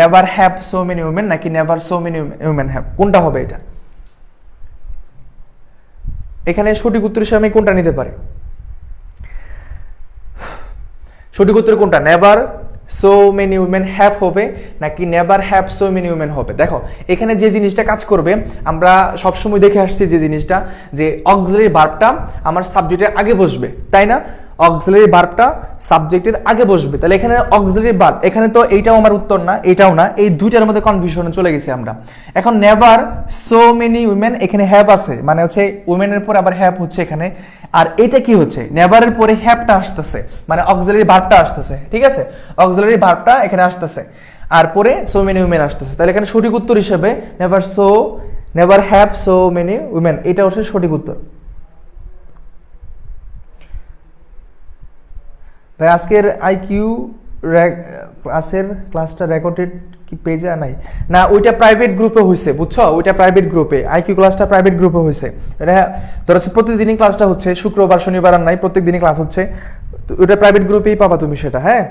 [SPEAKER 1] Never have so many women নাকি never so many women have, কোনটা হবে এটা? এখানে সঠিক উত্তর হিসেবে আমি কোনটা নিতে পারি? সঠিক উত্তর কোনটা? Never so many women have হবে নাকি never have so many women হবে? দেখো এখানে যে জিনিসটা কাজ করবে, আমরা সবসময় দেখে আসছি যে জিনিসটা, যে অক্সিলারি ভার্বটা আমার সাবজেক্টের আগে বসবে, তাই না? অক্সিলারি ভার্বটা সাবজেক্টের আগে বসবে, তাহলে এখানে অক্সিলারি ভার্ব, এখানে তো এইটাও আমার উত্তর না, এটাও না, এই দুইটার মধ্যে কনফিউশনে চলে গেছি আমরা। এখন নেভার সো মেনি উইমেন, এখানে হ্যাভ আছে, মানে হচ্ছে উইমেনের পরে আবার হ্যাভ হচ্ছে এখানে, আর এটা কি হচ্ছে? নেভারের পরে হ্যাভটা আসতেছে, মানে অক্সিলারি ভার্বটা আসতেছে, ঠিক আছে? অক্সিলারি ভার্বটা এখানে আসতেছে, আর পরে সো মেনি উইমেন আসতেছে, তাহলে এখানে সঠিক উত্তর হিসেবে never have so many women, এটা হচ্ছে সঠিক উত্তর। ভাই আজকের আইকিউ ক্লাসের ক্লাসটা রেকর্ডেড কি পেজে নাই? না, ওইটা প্রাইভেট গ্রুপে হয়েছে, বুঝছো? ওইটা প্রাইভেট গ্রুপে, আইকিউ ক্লাসটা প্রাইভেট গ্রুপে হয়েছে। এটা ধর হচ্ছে প্রতিদিনই ক্লাসটা হচ্ছে, শুক্রবার শনিবার আর নাই, প্রত্যেক দিনই ক্লাস হচ্ছে, তো ওইটা প্রাইভেট গ্রুপেই পাবা তুমি সেটা। হ্যাঁ,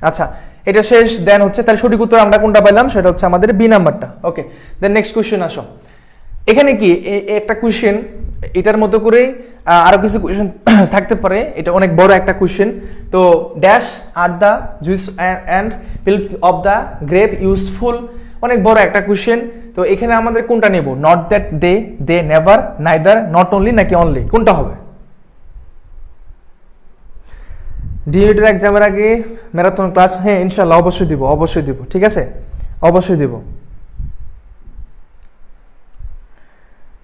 [SPEAKER 1] আচ্ছা, এটা শেষ, দেন হচ্ছে তাহলে সঠিক উত্তর আমরা কোনটা পাইলাম? সেটা হচ্ছে আমাদের বি নাম্বারটা। ওকে, দেন নেক্সট কোয়েশ্চেন আসো। এখানে কি একটা কোয়েশ্চেন, এটার মতো করেই আরো কিছু কোয়েশ্চেন থাকতে পারে, এটা অনেক বড় একটা কোয়েশ্চেন। তো dash are the juice and pulp of the grape useful, অনেক বড় একটা কোয়েশ্চেন। তো এখানে আমাদের কোনটা নেব? Not that, they never, neither, not only নাকি অনলি, কোনটা হবে? ডিএড এক্সামের আগে ম্যারাথন ক্লাস, হ্যাঁ ইনশাআল্লাহ অবশ্যই দিব, ঠিক আছে, অবশ্যই দিব।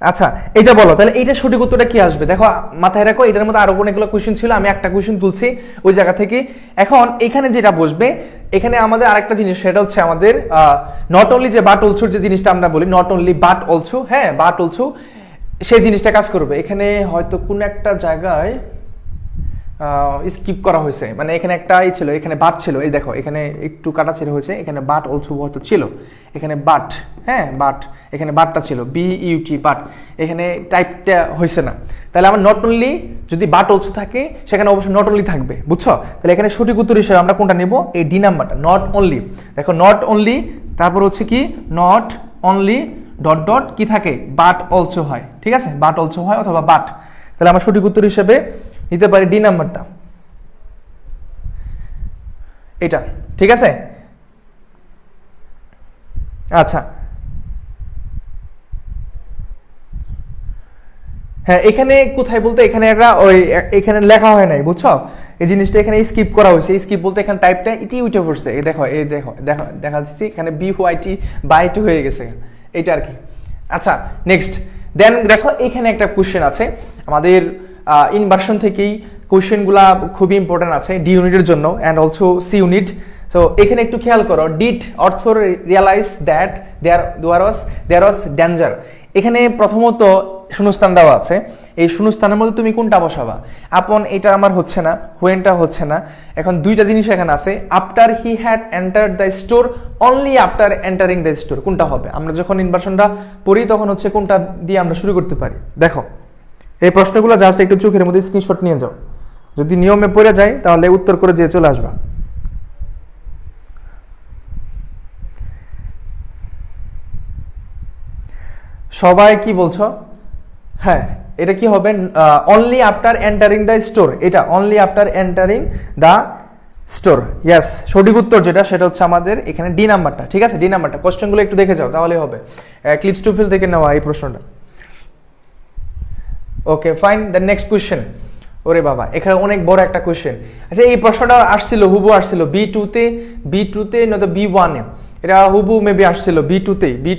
[SPEAKER 1] আচ্ছা, এটা বলো তাহলে, এইটা সঠিক উত্তরটা কি আসবে? দেখো মাথায় রাখো, এটার মধ্যে আরো অনেকগুলো কোয়েশ্চেন ছিল, আমি একটা কোয়েশ্চেন তুলছি ওই জায়গা থেকে। এখন এখানে যেটা বসবে, এখানে আমাদের আরেকটা জিনিস, সেটা হচ্ছে আমাদের নট অনলি যে বাট অলসোর যে জিনিসটা আমরা বলি, নট অনলি বাট অলসো, হ্যাঁ বাট অলসো, সেই জিনিসটা কাজ করবে। এখানে হয়তো কোন একটা জায়গায় স্কিপ করা হয়েছে, মানে এখানে একটাই ছিল, এখানে বাট ছিল, এই দেখো এখানে একটু কাটা ছেড়ে হয়েছে, এখানে বাট অলসো হয়তো ছিল, এখানে বাট, হ্যাঁ বাট, এখানে বাটটা ছিল বিইউটি বাট, এখানে টাইপটা হয়েছে না। তাহলে আমার নট অনলি যদি বাট অলসো থাকে, সেখানে অবশ্যই নট অনলি থাকবে, বুঝছো? তাহলে এখানে সঠিক উত্তর হিসেবে আমরা কোনটা নেব? এই ডি নাম্বারটা, নট অনলি। দেখো নট অনলি, তারপর হচ্ছে কি নট অনলি ডট ডট কি থাকে? বাট অলসো হয়, ঠিক আছে, বাট অলসো হয় অথবা বাট। তাহলে আমার সঠিক উত্তর হিসেবে নিতে পারি ডি নাম্বারটা, এটা, ঠিক আছে? আচ্ছা, হ্যাঁ এখানে কোথায় বলতে, এখানে একটা ওই এখানে লেখা হয় নাই, বুঝছো? এই জিনিসটা এখানে স্কিপ করা হয়েছে, স্কিপ বলতে এখানে টাইপটা ইটি উঠে পড়ছে, এই দেখো দেখা দিচ্ছি, এখানে বি ওয়াইটি বাইট হয়ে গেছে, এটা আর কি। আচ্ছা, নেক্সট, দেন দেখো এখানে একটা কোশ্চেন আছে আমাদের ইনভার্সন থেকেই, কোশ্চেনগুলা খুবই ইম্পর্টেন্ট আছে ডি ইউনিটের জন্য অ্যান্ড অলসো সি ইউনিট। তো এখানে একটু খেয়াল করো, did Arth realise that there was danger, এখানে প্রথমত শূন্যস্থান দেওয়া আছে, এই শূন্যস্থানের মধ্যে তুমি কোনটা বসাবা? আপন, এটা আমার হচ্ছে না, হোয়েনটা হচ্ছে না। এখন দুইটা জিনিস এখানে আছে, after he had entered the store, only after entering the store, কোনটা হবে? আমরা যখন ইনভার্সনটা পড়ি তখন হচ্ছে কোনটা দিয়ে আমরা শুরু করতে পারি? দেখো এই প্রশ্নগুলো জাস্ট একটু চোখের মধ্যে স্ক্রিনশট নিয়ে যাও, যদি নিয়মে পড়ে যায় তাহলে উত্তর করে দিয়ে চলে আসবা। সবাই কি বলছো? হ্যাঁ, এটা কি হবে? Only after entering the store, এটা only after entering the store. Yes, সঠিক উত্তর যেটা সেটা হচ্ছে আমাদের এখানে ডি নাম্বারটা। ঠিক আছে, ডি নাম্বারটা। কোশ্চেনগুলো একটু দেখে যাও তাহলে হবে। ক্লিপস টু ফিল থেকে নেওয়া এই প্রশ্নটা। Okay fine, the next question. ওরে বাবা, এখানে অনেক বড় একটা কোশ্চেন। আচ্ছা, এই প্রশ্নটা আসছিল, হুবু আসছিল বি টুতে নয়তো বি1-এ, এটা হুবু মেবি আসছিল বি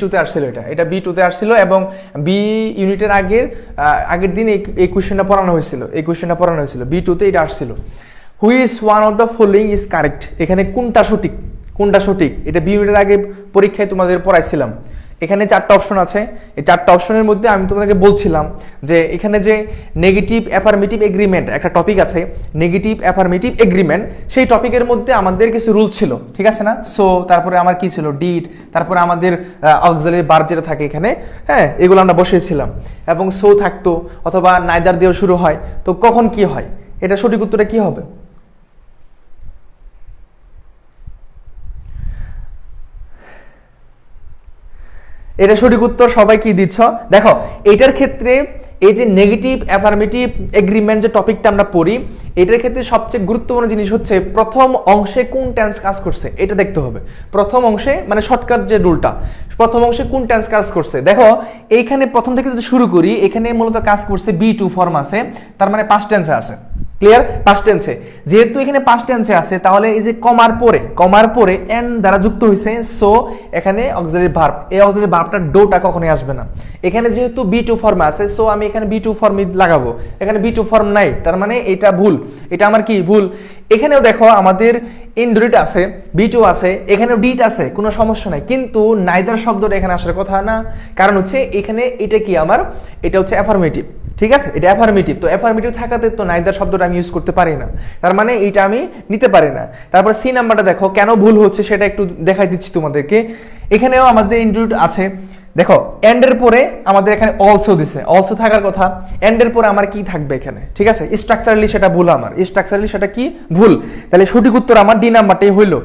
[SPEAKER 1] টুতে আসছিল, এটা বি2-তে আসছিল এবং বি ইউনিটের আগের দিন এই কোশ্চেনটা পড়ানো হয়েছিল, বি2-তে এটা আসছিল। Which one of the following is correct, এখানে কোনটা সঠিক, এটা বি ইউনিটের আগে পরীক্ষায় তোমাদের পড়াইছিলাম। এখানে 4টা অপশন আছে, এই 4টা অপশনের মধ্যে আমি তোমাদেরকে বলছিলাম যে এখানে যে নেগেটিভ অ্যাফার্মেটিভ এগ্রিমেন্ট একটা টপিক আছে, নেগেটিভ অ্যাফার্মেটিভ এগ্রিমেন্ট, সেই টপিকের মধ্যে আমাদের কিছু রুল ছিল, ঠিক আছে না? সো তারপরে আমার কি ছিল, ডিড, তারপরে আমাদের অক্সিলারি ভার্ব যেটা থাকে এখানে, হ্যাঁ, এগুলো আমরা বসিয়েছিলাম এবং সো থাকতো অথবা নাইদার দিয়েও শুরু হয়। তো কখন কি হয়, এটা সঠিক উত্তরটা কি হবে? এটা সঠিক উত্তর সবাই কি দিচ্ছ? দেখো, এটার ক্ষেত্রে এই যে নেগেটিভ অ্যাফার্মেটিভ এগ্রিমেন্ট যে টপিকটা আমরা পড়ি, এটার ক্ষেত্রে সবচেয়ে গুরুত্বপূর্ণ জিনিস হচ্ছে প্রথম অংশে কোন টেন্স কাজ করছে এটা দেখতে হবে। প্রথম অংশে মানে শর্টকাট যে রুলটা, প্রথম অংশে কোন টেন্স কাজ করছে। দেখো, এইখানে প্রথম থেকে যদি শুরু করি, এখানে মূলত কাজ করছে বি2 ফর্ম আছে, তার মানে পাস্ট টেন্সে আছে। ক্লিয়ার? পাস্ট টেন্সে, যেহেতু এখানে পাস্ট টেন্সে আছে তাহলে এই যে কমার পরে এন দ্বারা যুক্ত হয়েছে, সো এখানে অক্সিলারি ভার্ব, এই অক্সিলারি ভার্বটা ডোটা কখনোই আসবে না। এখানে যেহেতু বি2 ফর্মে আছে, সো আমি এখানে বি2 ফর্ম লাগাবো, এখানে বি2 ফর্ম নাই, তার মানে এটা ভুল, এটা আমার কি ভুল। এখানেও দেখো আমাদের ইনডিরেক্ট আছে, বি2 আছে, এখানেও ডিট আছে, কোনো সমস্যা নাই, কিন্তু নাইদার শব্দটা এখানে আসার কথা না। কারণ হচ্ছে এখানে এটা কি আমার, এটা হচ্ছে অ্যাফার্মেটিভ, ঠিক আছে, এটা অ্যাফার্মেটিভ। তো অ্যাফার্মেটিভ থাকাতে তো নাইদার শব্দটা আমি ইউজ করতে পারি না, তার মানে এইটা আমি নিতে পারি না। তারপর সি নাম্বারটা দেখো কেন ভুল হচ্ছে সেটা একটু দেখাই দিচ্ছি তোমাদেরকে। এখানেও আমাদের ইনক্লুড আছে, দেখো এন্ডের পরে আমাদের এখানে অলসো দিছে, অলসো থাকার কথা, এন্ডের পরে আমার কি থাকবে এখানে, ঠিক আছে, স্ট্রাকচারালি সেটা ভুল, আমার স্ট্রাকচারালি সেটা কি ভুল। তাহলে সঠিক উত্তর আমার ডি নাম্বারটাই হইলো।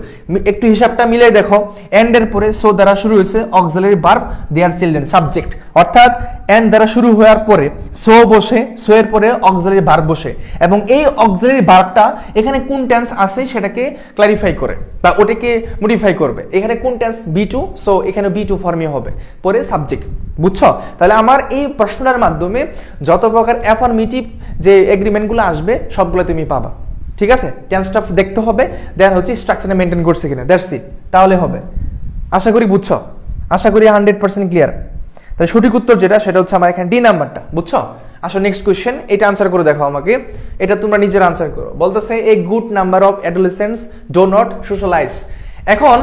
[SPEAKER 1] একটু হিসাবটা মিলে দেখো, এন্ডের পরে সো দ্বারা শুরু হয়েছে auxiliary verb their children subject, অর্থাৎ এন্ড দ্বারা শুরু হওয়ার পরে সো বসে, সো এর পরে অক্সিলারি ভার্ব বসে, এবং এই অক্সিলারি ভার্বটা এখানে কোন টেন্স আছে সেটাকে ক্লারিফাই করে বা ওটাকে মডিফাই করবে। এখানে কোন টেন্স, বি2, সো এখানে বি2 ফর্মই হবে, পরে সাবজেক্ট। বুঝছো? তাহলে আমার এই প্রশ্নটার মাধ্যমে যত প্রকার অ্যাফার্মেটিভ যে এগ্রিমেন্টগুলো আসবে সবগুলো তুমি পাবা, ঠিক আছে? টেন্সটা দেখতে হবে, দেন হচ্ছে স্ট্রাকচারে মেনটেন করছে কিনা, দ্যাটস ইট, তাহলে হবে। আশা করি বুঝছো, আশা করি 100% ক্লিয়ার। তাহলে সঠিক উত্তর যেটা সেটা হচ্ছে আমার এখানে ডি নাম্বারটা। বুঝছো? আসো নেক্সট কোশ্চেন, এটা আনসার করে দেখো আমাকে, এটা তোমরা নিজের আনসার করো। বলতেছে a good number of adolescents do not socialize. এখন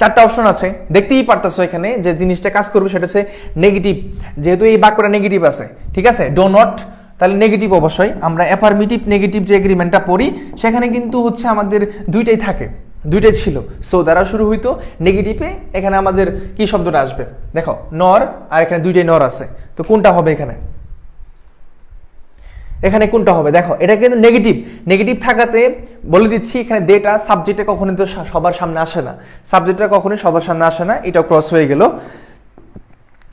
[SPEAKER 1] 4টা অপশন আছে, দেখতেই পারতেছো এখানে যে জিনিসটা কাজ করবে সেটা হচ্ছে নেগেটিভ, যেহেতু এই বাক্যটা নেগেটিভ আছে, ঠিক আছে, ডো নট, তাহলে নেগেটিভ অবশ্যই। আমরা অ্যাফার্মেটিভ নেগেটিভ যে এগ্রিমেন্টটা পড়ি সেখানে কিন্তু হচ্ছে আমাদের দুইটাই থাকে, দুইটাই ছিল, সো দ্বারা শুরু হইতো, নেগেটিভে এখানে আমাদের কি শব্দটা আসবে, দেখো নর, আর এখানে দুইটাই নর আছে, তো কোনটা হবে এখানে, এখানে কোনটা হবে? দেখো এটা কিন্তু নেগেটিভ থাকাতে বলে দিচ্ছি, এখানে দেটা সাবজেক্টে কখনোই তো সবার সামনে আসে না, সাবজেক্টটা কখনোই সবার সামনে আসে না, এটা ক্রস হয়ে গেল,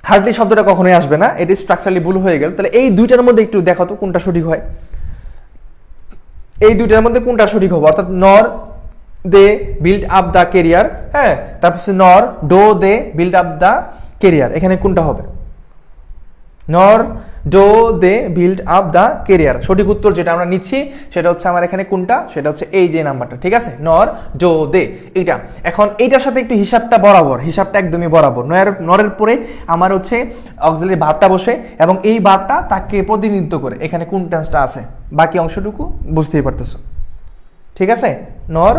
[SPEAKER 1] হার্ডলি শব্দটা কখনোই আসবে না, এটা স্ট্রাকচারালি ভুল হয়ে গেল। তাহলে এই দুইটার মধ্যে একটু দেখো তো কোনটা সঠিক হয়, এই দুইটার মধ্যে কোনটা সঠিক হবে, অর্থাৎ nor they build up the career, হ্যাঁ, তারপর nor do they build up the career, এখানে কোনটা হবে, nor do they build up the career. সঠিক উত্তর যেটা আমরা নিচ্ছি সেটা হচ্ছে আমার এখানে কোনটা, সেটা হচ্ছে এই যে নাম্বারটা, ঠিক আছে, নর ডো দে, এইটা। এখন এইটার সাথে একটু হিসাবটা বরাবর, হিসাবটা একদমই বরাবর, নরের পরে আমার হচ্ছে অক্সিলারি ভার্বটা বসে এবং এই ভার্বটা তাকে প্রতিনিধিত্ব করে, এখানে কোন টেন্সটা আছে, বাকি অংশটুকু বুঝতেই পারতেছো, ঠিক আছে, নর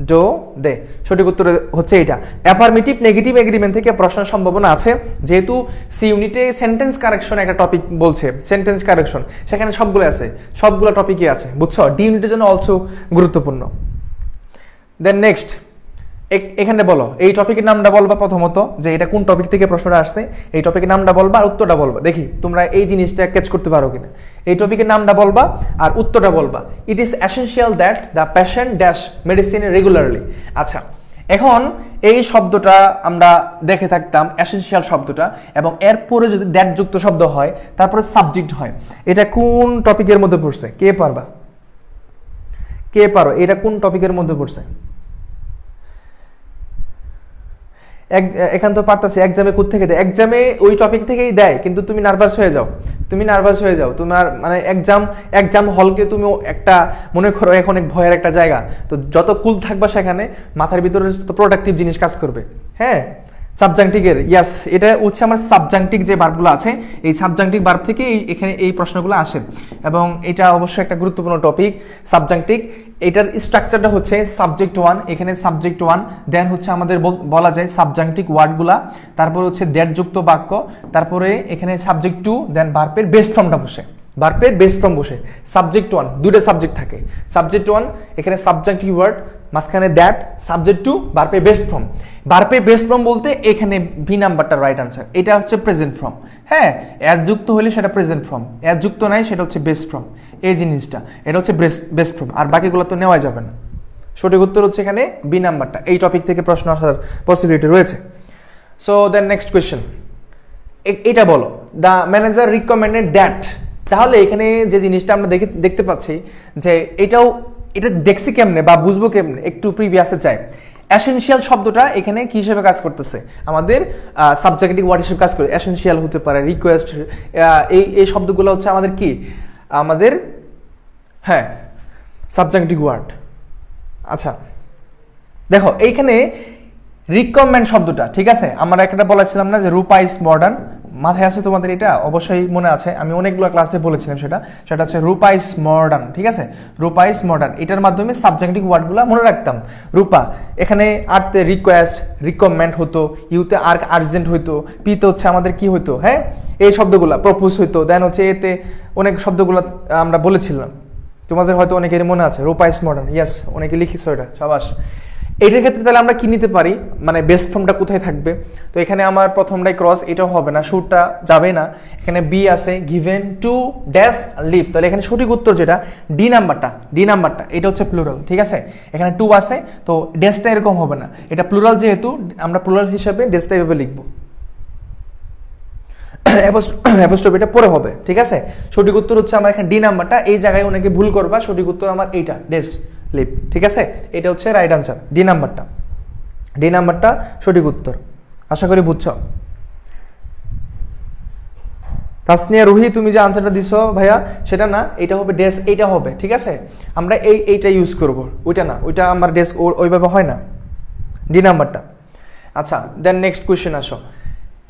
[SPEAKER 1] ডো দে। সঠিক উত্তর হচ্ছে এটা। অ্যাফার্মেটিভ নেগেটিভ এগ্রিমেন্ট থেকে প্রশ্নের সম্ভাবনা আছে, যেহেতু সি ইউনিটে সেন্টেন্স কারেকশন একটা টপিক বলছে, সেন্টেন্স কারেকশন সেখানে সবগুলো আছে, সবগুলো টপিকই আছে, বুঝছো? ডি ইউনিটের জন্য অলসো গুরুত্বপূর্ণ। দেন নেক্সট এখানে বলো এই টপিকের নামটা বলবা প্রথমত, যে এটা কোন টপিক থেকে প্রশ্নটা আসছে, এই টপিকের নামটা বলবা আর উত্তরটা বলবা। দেখি তোমরা এই জিনিসটা ক্যাচ করতে পারো কিনা। এই টপিকের নামটা বলবা আর উত্তরটা বলবা। It is essential that the patient dash medicine regularly. আচ্ছা, এখন এই শব্দটা আমরা দেখে থাকতাম এসেনশিয়াল শব্দটা, এবং এরপরে যদি দ্যাট যুক্ত শব্দ হয় তারপরে সাবজেক্ট হয়, এটা কোন টপিকের মধ্যে পড়ছে? কে পারবা? কে পারো? এটা কোন টপিকের মধ্যে পড়ছে? এখান তো পারতাছি, এক্সামে কোথা থেকে দেয়? এক্সামে ওই টপিক থেকেই দেয়, কিন্তু তুমি নার্ভাস হয়ে যাও, তোমার মানে এক্সাম হলকে তুমি একটা মনে করো এখন এক ভয়ের একটা জায়গা। তো যত কুল থাকবা সেখানে মাথার ভিতরে প্রোডাক্টিভ জিনিস কাজ করবে। হ্যাঁ, সাবজাংটিকের ইয়াস, এটা হচ্ছে আমার সাবজাংটিক যে ভার্বগুলো আছে, এই সাবজাংটিক ভার্ব থেকে এখানে এই প্রশ্নগুলো আসে, এবং এটা অবশ্যই একটা গুরুত্বপূর্ণ টপিক সাবজাংটিক। এটার স্ট্রাকচারটা হচ্ছে সাবজেক্ট ওয়ান, এখানে সাবজেক্ট ওয়ান, দেন হচ্ছে আমাদের বলা যায় সাবজাংটিক ওয়ার্ডগুলা, তারপর হচ্ছে দ্যাট যুক্ত বাক্য, তারপরে এখানে সাবজেক্ট টু, দেন ভার্বের বেস ফর্মটা বসে, ভার্বের বেস ফর্ম বসে। সাবজেক্ট ওয়ান, দুটো সাবজেক্ট থাকে, সাবজেক্ট ওয়ান এখানে সাবজাংটিভ ওয়ার্ড, মাঝখানে দ্যাট, সাবজেক্ট টু, ভার্বের বেস ফর্ম। ভার্বের বেস ফর্ম বলতে এখানে বি নাম্বারটা রাইট আনসার, এটা হচ্ছে প্রেজেন্ট ফর্ম। হ্যাঁ, এর যুক্ত হলে সেটা প্রেজেন্ট ফর্ম, এর যুক্ত নাই সেটা হচ্ছে বেস ফর্ম। এই জিনিসটা এটা হচ্ছে বেস ফর্ম, আর বাকিগুলো তো নেওয়া যাবে না। সঠিক উত্তর হচ্ছে এখানে বি নাম্বারটা। এই টপিক থেকে প্রশ্ন আসার পসিবিলিটি রয়েছে। সো দেন নেক্সট কোয়েশ্চেন, এটা বলো, দ্য ম্যানেজার রিকমেন্ডেড দ্যাট। তাহলে এখানে যে জিনিসটা আমরা দেখতে পাচ্ছি যে এটা দেখছি কেমনে বা বুঝবো কেমনে, একটু প্রিভিয়াসে চাই। এসেনশিয়াল শব্দটা এখানে কি হিসেবে কাজ করতেছে? আমাদের সাবজেক্টিভ ওয়ার্ড হিসেবে কাজ করে। এসেনশিয়াল হতে পারে, রিকোয়েস্ট, এই শব্দগুলো হচ্ছে আমাদের কি, আমাদের হ্যাঁ সাবজেক্টিভ ওয়ার্ড। আচ্ছা দেখো এইখানে রিকমেন্ড শব্দটা, ঠিক আছে, আমরা একটা বলেছিলাম না যে রূপা ইজ মডার্ন, মাথায় আছে তোমাদের? এটা অবশ্যই মনে আছে, আমি অনেকগুলো ক্লাসে বলেছিলাম সেটা হচ্ছে রূপা ইজ মডার্ন। ঠিক আছে, রূপা ইজ মডার্ন, এটার মাধ্যমে সাবজেক্টিভ ওয়ার্ডগুলো মনে রাখতাম। রূপা এখানে আরতে রিকোয়েস্ট, রিকমেন্ড হতো, ইউতে আর্জেন্ট হইতো, পিতে হচ্ছে আমাদের কি হইতো, হ্যাঁ এই শব্দগুলো প্রপোজ হইতো, দেন হচ্ছে এতে অনেক শব্দগুলো আমরা বলেছিলাম, তোমাদের হয়তো অনেকেরই মনে আছে। রূপা ইজ মডার্ন, ইয়েস, অনেকে লিখিস এটা, সাবাস। এইটার ক্ষেত্রে তাহলে আমরা কি নিতে পারি, মানে বেস ফর্মটা কোথায় থাকবে? তো এখানে আমার প্রথমটাই ক্রস, এটাও হবে না, শুটটা যাবে না। এখানে বি আছে, গিভেন টু ড্যাশ লিভ, তাহলে এখানে সঠিক উত্তর যেটা ডি নাম্বারটা, এটা হচ্ছে প্লুরাল। ঠিক আছে, এখানে টু আছে, তো ড্যাশটা এরকম হবে না, এটা প্লুরাল যেহেতু আমরা প্লুরাল হিসাবে ড্যাশটা এভাবে লিখবো, অ্যাপোস্ট্রফিটা পরে হবে। ঠিক আছে, সঠিক উত্তর হচ্ছে আমার এখানে ডি নাম্বারটা। এই জায়গায় অনেকে ভুল করবা, সঠিক উত্তর আমার এইটা, ড্যাশ লিভ। ঠিক আছে, এটা হচ্ছে রাইট আনসার, ডি নাম্বারটা সঠিক উত্তর। আশা করি বুঝছো। তাসনিয়া রুহি, তুমি যে আনসারটা দিছো ভাইয়া সেটা না, এটা হবে ড্যাশ, এইটা হবে। ঠিক আছে, আমরা এইটা ইউজ করব, ওইটা না, ওইটা আমার ড্যাশ ওইভাবে হয় না, ডি নাম্বারটা। আচ্ছা দেন নেক্সট কোয়েশ্চেন আসো।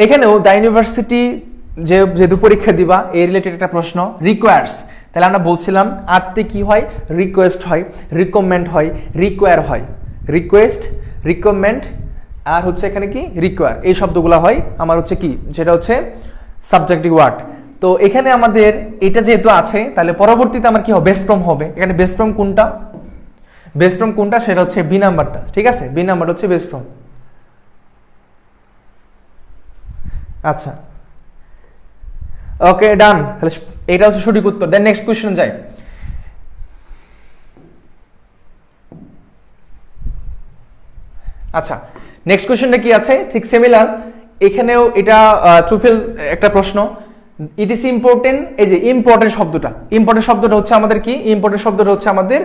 [SPEAKER 1] এখানেও দ্য ইউনিভার্সিটি যেহেতু পরীক্ষা দিবা, এই রিলেটেড একটা প্রশ্ন, রিকোয়ার্স। তাহলে আমরা বলছিলাম আরতে কি হয়, রিকোয়েস্ট হয়, রিকমেন্ড হয়, রিকোয়ার হয়, রিকোয়েস্ট, রিকমেন্ড, আর হচ্ছে এখানে কি রিকোয়ার, এই শব্দগুলো হয় আমার হচ্ছে কি, যেটা হচ্ছে সাবজেক্টিভ ওয়ার্ড। তো এখানে আমাদের এটা যেহেতু আছে, তাহলে পরবর্তীতে আমার কি হবে, বেস ফর্ম হবে। এখানে বেস ফর্ম কোনটা, সেটা হচ্ছে বি নাম্বারটা। ঠিক আছে, বি নাম্বারটা হচ্ছে বেস ফর্ম। আচ্ছা ওকে ডান, তাহলে এটা হচ্ছে সঠিক উত্তর। দেন নেক্সট কোশ্চেন যাই। আচ্ছা নেক্সট কোশ্চেনটা কি আছে, ঠিক সিমিলার, এখানেও এটা ট্রুফেল একটা প্রশ্ন। ইট ইজ ইম্পর্টেন্ট, এই যে ইম্পর্টেন্ট শব্দটা হচ্ছে আমাদের কি, ইম্পর্টেন্ট শব্দটা হচ্ছে আমাদের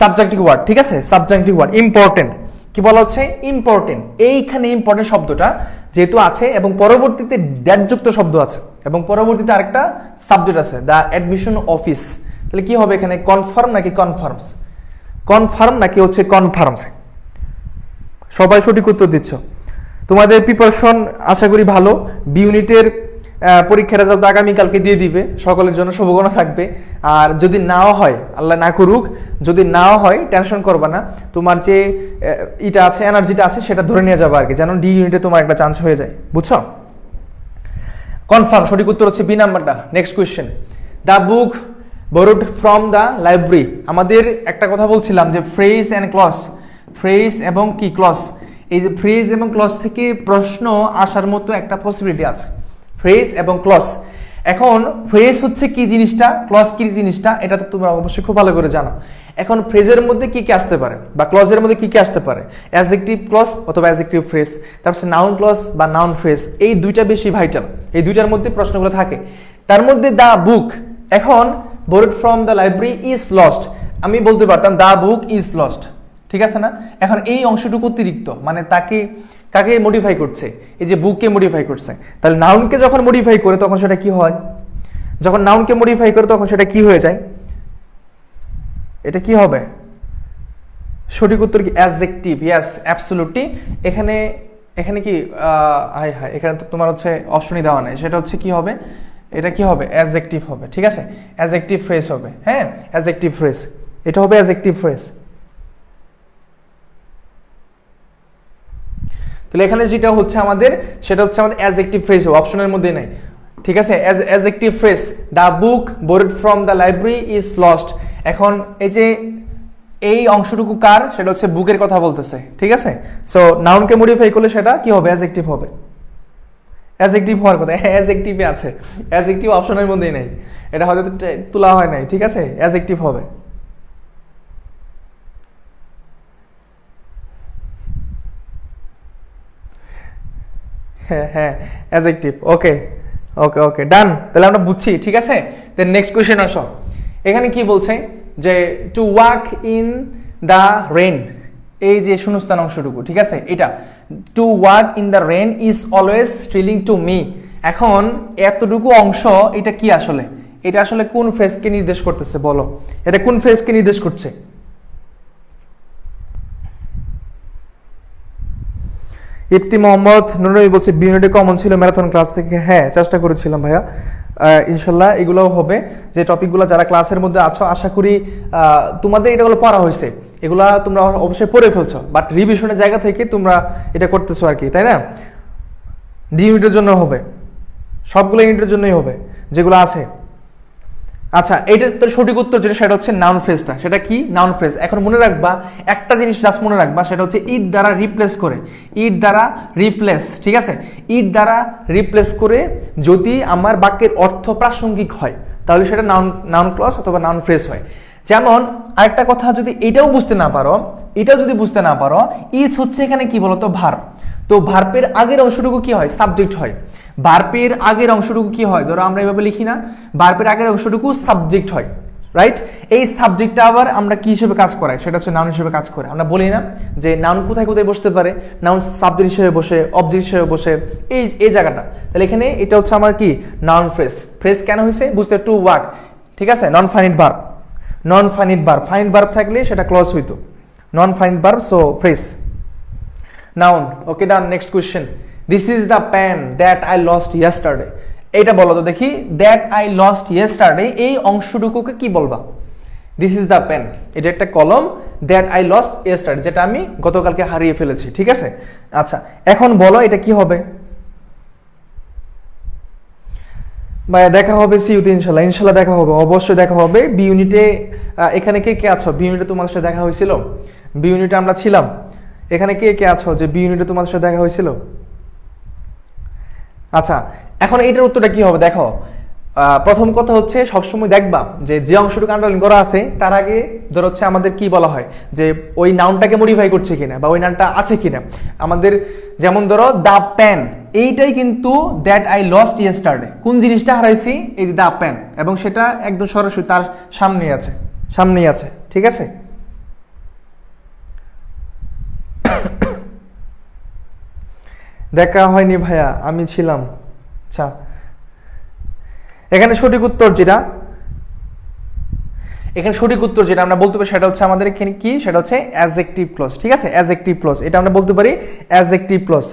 [SPEAKER 1] সাবজেক্টিভ ওয়ার্ড। ঠিক আছে, সাবজেক্টিভ ওয়ার্ড ইম্পর্টেন্ট, কি বলা হচ্ছে ইম্পর্টেন্ট। এইখানে ইম্পর্টেন্ট শব্দটা যেহেতু আছে এবং পরবর্তীতে দ্যাট যুক্ত শব্দ আছে এবং পরবর্তীতে আরেকটা সাবজেক্ট আছে, দ্য অ্যাডমিশন অফিস, তাহলে কি হবে এখানে, কনফার্ম নাকি কনফার্মস, কনফার্ম নাকি হচ্ছে কনফার্মস? সবাই সঠিক উত্তর দিচ্ছ। তোমাদের প্রিপারেশন আশা করি ভালো। বি ইউনিটের পরীক্ষার রেজাল্ট আগামীকালকে দিয়ে দিবে, সকলের জন্য শুভকামনা থাকবে। আর যদি নাও হয়, আল্লাহ না করুক, যদি নাও হয় টেনশন করবা না, তোমার যে এটা আছে, এনার্জিটা আছে সেটা ধরে নিয়ে যাবে আর কি, যেন ডি ইউনিটে তোমার একটা চান্স হয়ে যায়, বুঝছো? কনফার্ম, সঠিক উত্তর হচ্ছে বি নাম্বারটা। Next question, the book borrowed from the library. আমাদের একটা কথা বলছিলাম যে ফ্রেজ অ্যান্ড ক্লজ, ফ্রেজ এবং কি ক্লজ, এই যে ফ্রেজ এবং ক্লজ থেকে প্রশ্ন আসার মতো একটা পসিবিলিটি আছে, ফ্রেজ এবং ক্লজ। এখন ফ্রেজ হচ্ছে কি জিনিসটা, ক্লজ কি জিনিসটা, এটা তো তোমরা অবশ্যই খুব ভালো করে জানো। এখন ফ্রেজের মধ্যে কি কি আসতে পারে বা ক্লজের মধ্যে কি কি আসতে পারে, অ্যাডজেক্টিভ ক্লজ অথবা অ্যাডজেক্টিভ ফ্রেজ, তারপর নাউন ক্লজ বা নাউন ফ্রেজ, এই দুইটা বেশি ভাইটাল, এই দুইটার মধ্যে প্রশ্নগুলো থাকে। তার মধ্যে দ্য বুক, এখন borrowed from the library is lost, আমি বলতে পারতাম দ্য বুক ইজ লস্ট, ঠিক আছে না? এখন এই অংশটুকু অতিরিক্ত, মানে তাকে কাকে মডিফাই করছে, এই যে বুককে মডিফাই করছে, তাহলে নাউনকে যখন মডিফাই করে তখন সেটা কি হয়, যখন নাউনকে মডিফাই করে তখন সেটা কি হয়ে যায়, এটা কি হবে? সঠিক উত্তর কি অ্যাডজেক্টিভ, ইয়েস অ্যাবসলিউটলি। এখানে এখানে কি হাই হাই, এখানে তো তোমার হচ্ছে অপশনই দেওয়া নাই, সেটা হচ্ছে কি হবে, এটা কি হবে, অ্যাডজেক্টিভ হবে, ঠিক আছে, অ্যাডজেক্টিভ ফ্রেজ হবে, হ্যাঁ অ্যাডজেক্টিভ ফ্রেজ, এটা হবে অ্যাডজেক্টিভ ফ্রেজ। তাহলে এখানে যেটা হচ্ছে আমাদের, সেটা হচ্ছে আমাদের অ্যাডজেক্টিভ ফ্রেজ, অপশনের মধ্যে নাই, ঠিক আছে, adjective phrase, the book borrowed from the library is lost। এখন এই যে এই অংশটুকু কার, সেটা হচ্ছে বুকের কথা বলতেছে, ঠিক আছে। সো নাউনকে মডিফাই করলে সেটা কি হবে, অ্যাডজেক্টিভ হবে, অ্যাডজেক্টিভ হওয়ার কথা, অ্যাডজেক্টিভে আছে, অ্যাডজেক্টিভ অপশনের মধ্যেই নেই, এটা হয়তো তোলা হয় নাই, ঠিক আছে, অ্যাডজেক্টিভ হবে। হ্যাঁ হ্যাঁ অ্যাডজেক্টিভ, ওকে ওকে ওকে ডান, তাহলে আমরা বুঝছি, ঠিক আছে। দেন নেক্সট কোশ্চেন আসো, এখানে কি বলছে যে to walk in the rain, এই যে শূন্যস্থান অংশটুকু, ঠিক আছে, এটা to walk in the rain is always thrilling to me. এখন এতটুকু অংশ এটা কি আসলে, এটা আসলে কোন ফ্রেজকে নির্দেশ করতেছে বলো, এটা কোন ফ্রেজকে নির্দেশ করছে? ইফতি মোহাম্মদ নুরনবী বলছে বি ইউনিটে কমন ছিল ম্যারাথন ক্লাস থেকে, হ্যাঁ চেষ্টা করেছিলাম ভাইয়া, ইনশাল্লাহ এগুলোও হবে, যে টপিকগুলো যারা ক্লাসের মধ্যে আছো আশা করি তোমাদের এটাগুলো পড়া হয়েছে, এগুলা তোমরা অবশ্যই পড়ে ফেলছো, বাট রিভিশনের জায়গা থেকে তোমরা এটা করতেছো আর কি, তাই না? ডি ইউনিটের জন্য হবে, সবগুলো ইউনিটের জন্যই হবে যেগুলো আছে। আচ্ছা, এইটার তো সঠিক উত্তর যেটা, সেটা হচ্ছে নাউন ফ্রেজটা, সেটা কি নাউন ফ্রেজ। এখন মনে রাখবা একটা জিনিস, জাস্ট মনে রাখবা, সেটা হচ্ছে ইট দ্বারা রিপ্লেস করে, ইট দ্বারা রিপ্লেস, ঠিক আছে, ইট দ্বারা রিপ্লেস করে যদি আমার বাক্যের অর্থ প্রাসঙ্গিক হয় তাহলে সেটা নাউন ক্লজ অথবা নাউন ফ্রেজ হয়। যেমন আরেকটা কথা, যদি এটাও বুঝতে না পারো, এটাও যদি বুঝতে না পারো, ইজ হচ্ছে এখানে কি বলতো ভার্ব, তো ভার্বের আগের অংশটুকু কি হয়, সাবজেক্ট হয়, ভার্বের আগের অংশটুকু কি হয়, ধরো আমরা এভাবে লিখি না, ভার্বের আগের অংশটুকু সাবজেক্ট হয়, রাইট? এই সাবজেক্টটা আবার আমরা কি হিসেবে কাজ করাই, সেটা হচ্ছে নাউন হিসেবে কাজ করে। আমরা বলি না যে নাউন কোথায় কোথায় বসতে পারে, নাউন সাবজেক্ট হিসেবে বসে, অবজেক্ট হিসেবে বসে, এই জায়গাটা, তাহলে এখানে এটা হচ্ছে আমার কি নাউন ফ্রেজ। ফ্রেজ কেন হয়েছে বুঝতে, টু ওয়াক, ঠিক আছে, non finite verb, non finite verb, finite verb থাকলে সেটা ক্লজ হইতো, non finite verb, so phrase noun. Okay done, next question, this is the pen that I lost yesterday, এইটা বলো তো দেখি, দ্যাট আই লস্ট ইয়েস্টারডে এই অংশটুকুকে কি বলবা? দিস ইজ দ্য পেন, এটা একটা কলম, দ্যাট আই লস্ট ইয়েস্টারডে যেটা আমি গতকালকে হারিয়ে ফেলেছি, ঠিক আছে। আচ্ছা এখন বলো এটা কি হবে? ভাইয়া দেখা হবে সিইউতে, ইনশাল্লাহ, ইনশাল্লাহ দেখা হবে, অবশ্যই দেখা হবে। বি ইউনিটে এখানে কে কে আছো? বি ইউনিটে তোমাদের সাথে দেখা হয়েছিল, বি ইউনিটে আমরা ছিলাম, এখানে কে কে আছো যে বি ইউনিটে তোমাদের সাথে দেখা হয়েছিল? আচ্ছা এখন এইটার উত্তরটা কি হবে দেখো, প্রথম কথা হচ্ছে সবসময় দেখবা যে অংশটুকু আন্ডারলাইন করা আছে তার আগে ধর হচ্ছে আমাদের কি বলা হয় যে ওই নাউনটাকে মডিফাই করছে কিনা বা ওই নাউনটা আছে কিনা আমাদের, যেমন ধরো দ্য পেন, এইটাই কিন্তু দ্যাট আই লস্ট ইয়েস্টারডে, কোন জিনিসটা হারাইছি, এই যে দ্য পেন, এবং সেটা একদম সরাসরি তার সামনেই আছে, সামনেই আছে, ঠিক আছে। দেখা হয়নি ভাইয়া, আমি ছিলাম। আচ্ছা এখানে সঠিক উত্তর যেটা, এখানে সঠিক উত্তর যেটা আমরা বলতে পারি সেটা হচ্ছে আমাদের এখানে কি, সেটা হচ্ছে অ্যাডজেক্টিভ ক্লজ, ঠিক আছে, অ্যাডজেক্টিভ ক্লজ, এটা আমরা বলতে পারি অ্যাডজেক্টিভ ক্লজ,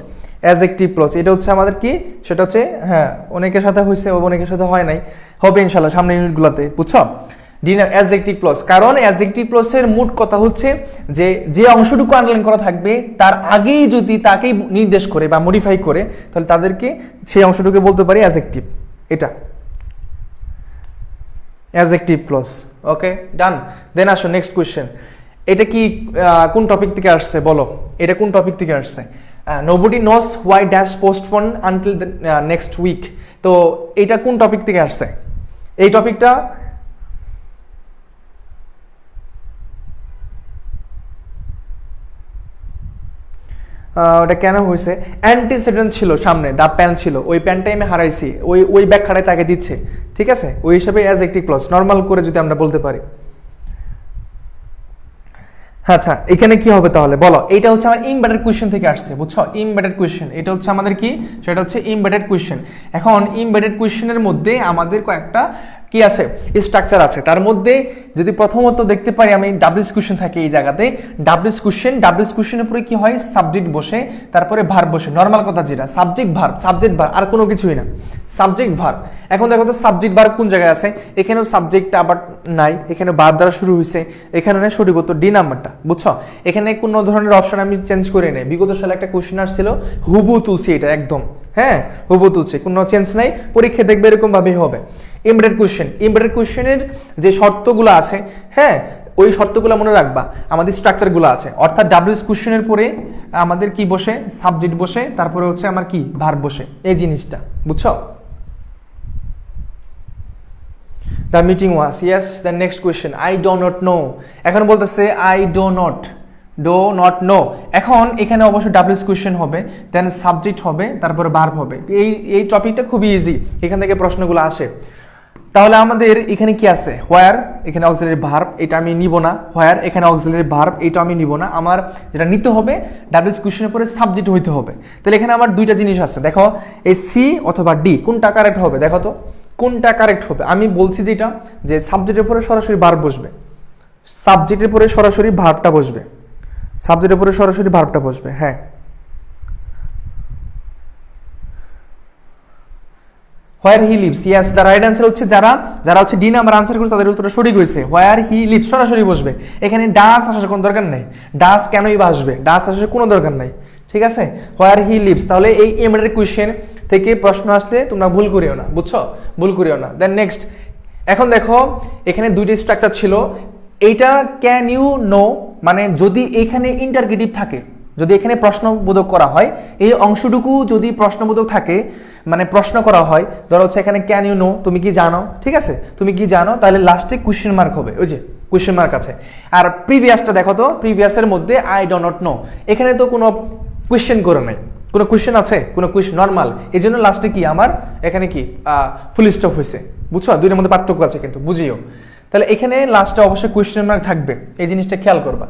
[SPEAKER 1] অ্যাডজেক্টিভ ক্লজ, এটা হচ্ছে আমাদের কি, সেটা হচ্ছে, হ্যাঁ অনেকের সাথে হয়েছে অনেকের সাথে হয় নাই, হবে ইনশাল্লাহ সামনের ইউনিটগুলোতে, বুঝছো? ডিনার অ্যাডজেক্টিভ ক্লজ, কারণ অ্যাডজেক্টিভ ক্লজের মোট কথা হচ্ছে যে অংশটুকু আন্ডারলাইন করা থাকবে তার আগেই যদি তাকেই নির্দেশ করে বা মডিফাই করে তাহলে তাদেরকে সেই অংশটুকু বলতে পারি অ্যাডজেক্টিভ, এটা অ্যাডজেক্টিভ ক্লজ। ওকে ডান, দেন আসো নেক্সট কোয়েশ্চেন, এটা কি কোন টপিক থেকে আসছে বলো, এটা কোন টপিক থেকে আসছে? Nobody knows why dash postpone until the next week. তো এটা কোন টপিক থেকে আসছে? এই টপিকটা ওটা কেন হয়েছে? অ্যান্টিসিডেন্ট ছিল সামনে, দ্য প্যান ছিল, ওই প্যানটাই আমি হারাইছি, ওই ব্যাখ্যাটাই তাকে দিচ্ছে, ঠিক আছে? ওই হিসাবে অ্যাজ একটি ক্লজ নর্মাল করে যদি আমরা বলতে পারি। আচ্ছা এখানে কি হবে তাহলে বলো? এটা হচ্ছে আমার ইমবেডেড কোয়েশ্চেন থেকে আসছে, বুঝছো? ইমবেডেড কোয়েশ্চেন, এটা হচ্ছে আমাদের কি, সেটা হচ্ছে ইমবেডেড কোয়েশ্চেন। এখন ইমবেডেড কোয়েশ্চেনের মধ্যে আমাদের কয়েকটা কি আছে, স্ট্রাকচার আছে। তার মধ্যে যদি প্রথমত দেখতে পারি আমি ডাব্লিউএস কোয়েশ্চেন থাকে এই জায়গাতে, ডাব্লিউএস কোয়েশ্চেনের পরে কি হয়, সাবজেক্ট বসে, তারপরে ভার্ব বসে, নর্মাল কথা যেটা সাবজেক্ট ভার্ব, আর কোনো কিছুই না, সাবজেক্ট ভার্ব। এখন দেখো তো সাবজেক্ট ভার্ব কোন জায়গায় আছে, এখানেও সাবজেক্ট আবার নাই, এখানে ভার্ব দ্বারা শুরু হয়েছে, এখানে সঠিক উত্তর ডি নাম্বারটা, বুঝছো? এখানে কোনো ধরনের অপশন আমি চেঞ্জ করে নেই, বিগত সালে একটা কোশ্চেন আসছিল, হুবু তুলছি এটা একদম, হ্যাঁ হুবু তুলছি, কোনো চেঞ্জ নাই, পরীক্ষা দেখবে এরকম ভাবেই হবে। ইমবেডেড কোশ্চেনের যে শর্তগুলো আছে, হ্যাঁ ওই শর্তগুলো মনে রাখবা, আমাদের স্ট্রাকচারগুলো আছে, অর্থাৎ ডাব্লিউএস কোশ্চেনের পরে আমাদের কি বসে, সাবজেক্ট বসে, তারপরে হচ্ছে আমার কি ভার্ব বসে, এই জিনিসটা, বুঝছো? The meeting was, yes, the next question, I do not know। এখন বলতেছে I do not know। এখন এখানে অবশ্যই ডাব্লিউএস কোশ্চেন হবে, দেন সাবজেক্ট হবে, তারপরে ভার্ব হবে। এই টপিকটা খুবই ইজি, এখান থেকে প্রশ্নগুলো আসে। তাহলে আমাদের এখানে কি আছে, হোয়ার, এখানে অক্সিলারি ভার্ব, এটা আমি নিব না, হোয়ার এখানে অক্সিলারি ভার্ব, এটা আমি নিব না, আমার যেটা নিতে হবে ডাব্লিউএস কোশ্চেনের পরে সাবজেক্ট হইতে হবে। তাহলে এখানে আমার দুইটা জিনিস আছে, দেখো এই সি অথবা ডি কোনটা কারেক্ট হবে, দেখো তো কোনটা কারেক্ট হবে। আমি বলছি যেটা, যে সাবজেক্টের পরে সরাসরি ভার্ব বসবে, সাবজেক্টের পরে সরাসরি ভার্বটা বসবে, সাবজেক্টের পরে সরাসরি ভার্বটা বসবে, হ্যাঁ। Where he lives, yes the right answer হচ্ছে যারা হচ্ছে ডি নাম্বার আনসার করছে তাদের উত্তরটা সঠিক হয়েছে। হোয়ার হি লিভস সরাসরি বসবে, এখানে ডাস আসার কোনো দরকার নাই, ডাস কেনই বা আসবে, ডাস আসার কোনো দরকার নাই, ঠিক আছে? হোয়ার হি লিভস। তাহলে এই এমএড কোয়েশ্চেন থেকে প্রশ্ন আসলে তোমরা ভুল করিও না, বুঝছো? ভুল করিও না। দেন নেক্সট, এখন দেখো এখানে দুইটা স্ট্রাকচার ছিল, এইটা ক্যান ইউ নো, মানে যদি এখানে ইন্টারগেটিভ থাকে, যদি এখানে প্রশ্নবোধক করা হয়, এই অংশটুকু যদি প্রশ্নবোধক থাকে, মানে প্রশ্ন করা হয়, ধরো হচ্ছে এখানে ক্যান ইউ নো, তুমি কি জানো, ঠিক আছে, তুমি কি জানো, তাহলে লাস্টে কোশ্চেন মার্ক হবে, ওই যে কোশ্চেন মার্ক আছে। আর প্রিভিয়াসটা দেখো তো, প্রিভিয়াসের মধ্যে আই ডো নট নো, এখানে তো কোনো কোশ্চেন করে নাই, কোনো কোশ্চেন আছে, কোনো কোশ্চেন নর্মাল, এই জন্য লাস্টে কি আমার এখানে কি ফুল স্টপ হয়েছে, বুঝছো? দুইটার মধ্যে পার্থক্য আছে কিন্তু বুঝিও। তাহলে এখানে লাস্টে অবশ্যই কোশ্চেন মার্ক থাকবে, এই জিনিসটা খেয়াল করবা।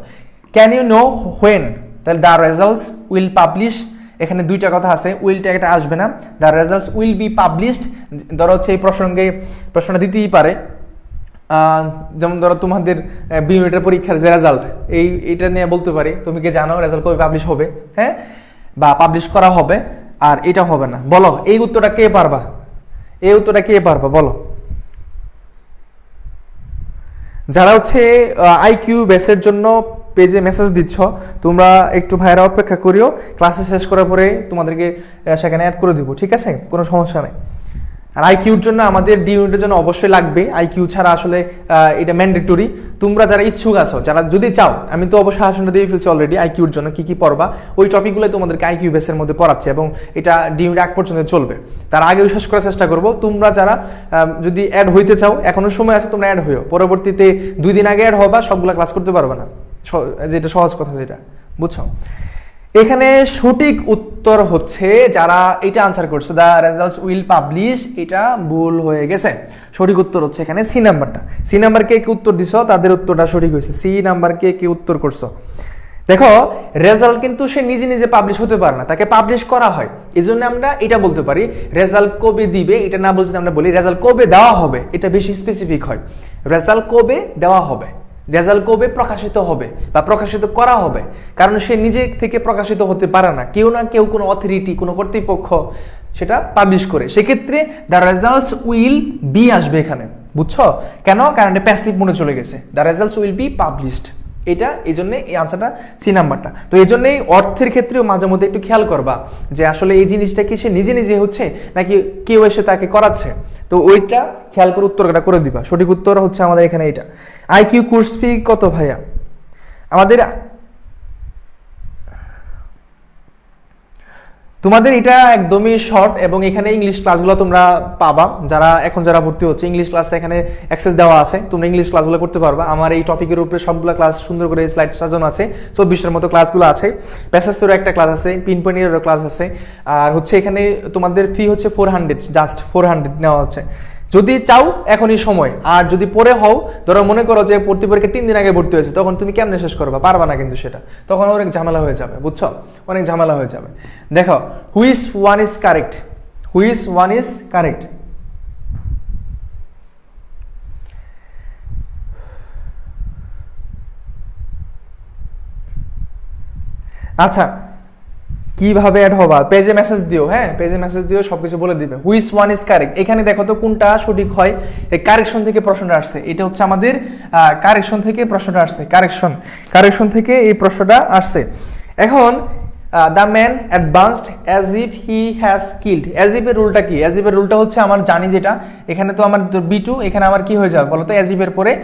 [SPEAKER 1] ক্যান ইউ নো হোয়েন, তাহলে দ্য রেজাল্টস উইল পাবলিশ, এখানে দুইটা কথা আছে, উইলটা একটা আসবে না, the results will be published. ধরো হচ্ছে এই প্রসঙ্গে প্রশ্নটা দিতেই পারে, যেমন ধরো তোমাদের বিএড পরীক্ষার যে রেজাল্ট, এইটা নিয়ে বলতে পারি, তুমি কি জানো রেজাল্ট কবে পাবলিশ হবে, হ্যাঁ, বা পাবলিশ করা হবে, আর এটা হবে না। বলো এই উত্তরটা কে পারবা, এই উত্তরটা কে পারবা বলো? যারা হচ্ছে আইকিউ বেসের জন্য পেজে মেসেজ দিচ্ছ, তোমরা একটু ভাইরা অপেক্ষা করিও, ক্লাসে শেষ করার পরে তোমাদেরকে সেখানে অ্যাড করে দিব, ঠিক আছে, কোনো সমস্যা নেই। আর আইকিউর জন্য আমাদের ডি ইউনিটের জন্য অবশ্যই লাগবে, আইকিউ ছাড়া আসলে এটা ম্যান্ডেটরি। তোমরা যারা ইচ্ছুক আছো, যারা যদি চাও, আমি তো অবশ্যই আসনটা দিয়ে ফেলছি অলরেডি, আইকিউর জন্য কি কি পড়বা ওই টপিকগুলো তোমাদেরকে আইকিউ বেসের মধ্যে পড়াচ্ছে, এবং এটা ডি ইউনিট এক পর্যন্ত চলবে, তার আগেও শেষ করার চেষ্টা করবো। তোমরা যারা যদি অ্যাড হইতে চাও, এখনো সময় আছে, তোমরা অ্যাড হইও, পরবর্তীতে 2 দিন আগে অ্যাড হবা, সবগুলো ক্লাস করতে পারবে না, যেটা সহজ কথা, যেটা বুঝছো। এখানে সঠিক উত্তর হচ্ছে যারা এটা আনসার করছে, দ্য রেজাল্টস উইল পাবলিশ, এটা ভুল হয়ে গেছে। সঠিক উত্তর হচ্ছে এখানে সি নাম্বারটা। সি নাম্বার কে উত্তর দিছো, তাদের উত্তরটা সঠিক হয়েছে। সি নাম্বার কে উত্তর করছো। দেখো রেজাল্ট কিন্তু সে নিজে নিজে পাবলিশ হতে পারে না, তাকে পাবলিশ করা হয়। এই জন্য আমরা এটা বলতে পারি রেজাল্ট কবে দিবে, এটা না বলতে আমরা বলি রেজাল্ট কবে দেওয়া হবে, এটা বেশি স্পেসিফিক হয়। রেজাল্ট কবে দেওয়া হবে, রেজাল্ট কবে প্রকাশিত হবে বা প্রকাশিত করা হবে, কারণ সে নিজে থেকে প্রকাশিত হতে পারে না, কেউ না কেউ, কোনো অথরিটি, কোনো কর্তৃপক্ষ সেটা পাবলিশ করে। সেক্ষেত্রে দ্য রেজাল্টস উইল বি আসবে এখানে, বুঝছো কেন? কারণ এটা প্যাসিভ মোডে চলে গেছে, the results will be published, এটা এই জন্য এই আনসারটা সি নাম্বারটা। তো এই জন্যই অর্থের ক্ষেত্রেও মাঝে মধ্যে একটু খেয়াল করবা যে আসলে এই জিনিসটা কি সে নিজে নিজে হচ্ছে নাকি কেউ এসে তাকে করাচ্ছে, তো ওইটা খেয়াল করে উত্তরটা করে দিবা। সঠিক উত্তর হচ্ছে আমাদের এখানে এটা। আইকিউ কোর্স ফি কত ভাইয়া? আমাদের তোমাদের এটা একদমই শর্ট, এবং এখানে ইংলিশ ক্লাসগুলো তোমরা পাবা, যারা ভর্তি হচ্ছে ইংলিশ ক্লাসটা এখানে অ্যাক্সেস দেওয়া আছে, তোমরা ইংলিশ ক্লাসগুলো করতে পারবা। আমার এই টপিকের উপরে সবগুলো ক্লাস সুন্দর করে স্লাইড সাজানো আছে, 24-এর মতো ক্লাসগুলো আছে, প্যাসেজেরও একটা ক্লাস আছে, পিন পয়েন্টেরও ক্লাস আছে। আর হচ্ছে এখানে তোমাদের ফি হচ্ছে 400, জাস্ট 400 নেওয়া হচ্ছে। যদি চাও এখনই সময়, আর যদি পরে হও, ধরো মনে করো যে ভর্তি পরীক্ষা 3 দিন আগে ভর্তি হয়েছে, তখন তুমি কেমনে শেষ করবা? পারবা না কিন্তু সেটা, তখন অনেক ঝামেলা হয়ে যাবে, বুঝছো? অনেক ঝামেলা হয়ে যাবে। দেখো, which one is correct, which one is correct? আচ্ছা, কিভাবে অ্যাড হবা? পেজে মেসেজ দিও, হ্যাঁ পেজে মেসেজ দিও, সবকিছু বলে দিবে। হুইচ ওয়ান ইজ কারেক্ট, এখানে দেখো তো কোনটা সঠিক হয়। এই কারেকশন থেকে প্রশ্নটা আসছে, এটা হচ্ছে আমাদের কারেকশন থেকে প্রশ্নটা আসছে, কারেকশন থেকে এই প্রশ্নটা আসছে। এখন the man advanced as if he has killed, as if এর রুলটা কি? অ্যাজ ইফ এর রুলটা হচ্ছে আমার জানি যেটা, এখানে তো আমার B2, এখানে আমার কি হয়ে যাবে বলো তো? অ্যাজ ইফ এর পরে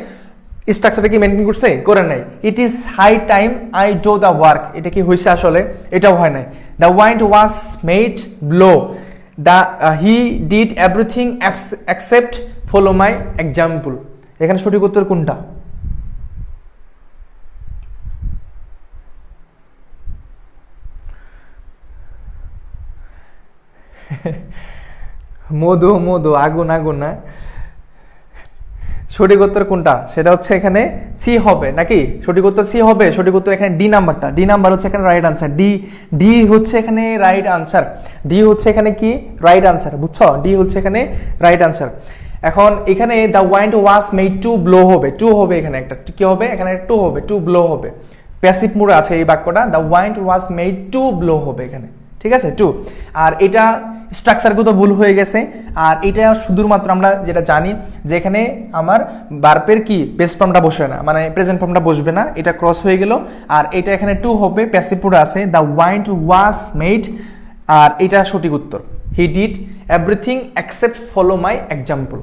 [SPEAKER 1] স্ট্রাকচারটা কি মেনটেন করছে? করে নাই। It is high time I do the work, এটা কি হয়েছে আসলে? এটাও হয় নাই। The wind was made blow, the he did everything except follow my example, এখানে সঠিক উত্তর কোনটা? মধু আগুন না, সঠিক উত্তর কোনটা? সেটা হচ্ছে এখানে সি হবে নাকি? সঠিক উত্তর সি হবে। সঠিক উত্তর এখানে ডি নাম্বারটা, ডি নাম্বার হচ্ছে এখানে রাইট আনসার। ডি হচ্ছে এখানে রাইট আনসার, ডি হচ্ছে এখানে কি রাইট আনসার, বুঝছো? ডি হচ্ছে এখানে রাইট আনসার। এখন এখানে the wind was made to blow হবে, টু হবে, এখানে একটা কি হবে? এখানে টু হবে, টু ব্লো হবে। প্যাসিভ মোডে আছে এই বাক্যটা, the wind was made to blow হবে এখানে, ঠিক আছে? টু। আর এটা স্ট্রাকচারগুলো ভুল হয়ে গেছে। আর এটা শুধুমাত্র আমরা যেটা জানি যে এখানে আমার ভার্বের কি বেস ফর্মটা বসে না, মানে প্রেজেন্ট ফর্মটা বসবে না, এটা ক্রস হয়ে গেল। আর এটা এখানে টু হবে, প্যাসিভ মোডে আছে, দ্য ওয়াইন্ড ওয়াজ মেড, আর এটা সঠিক উত্তর। হি did everything except follow my example.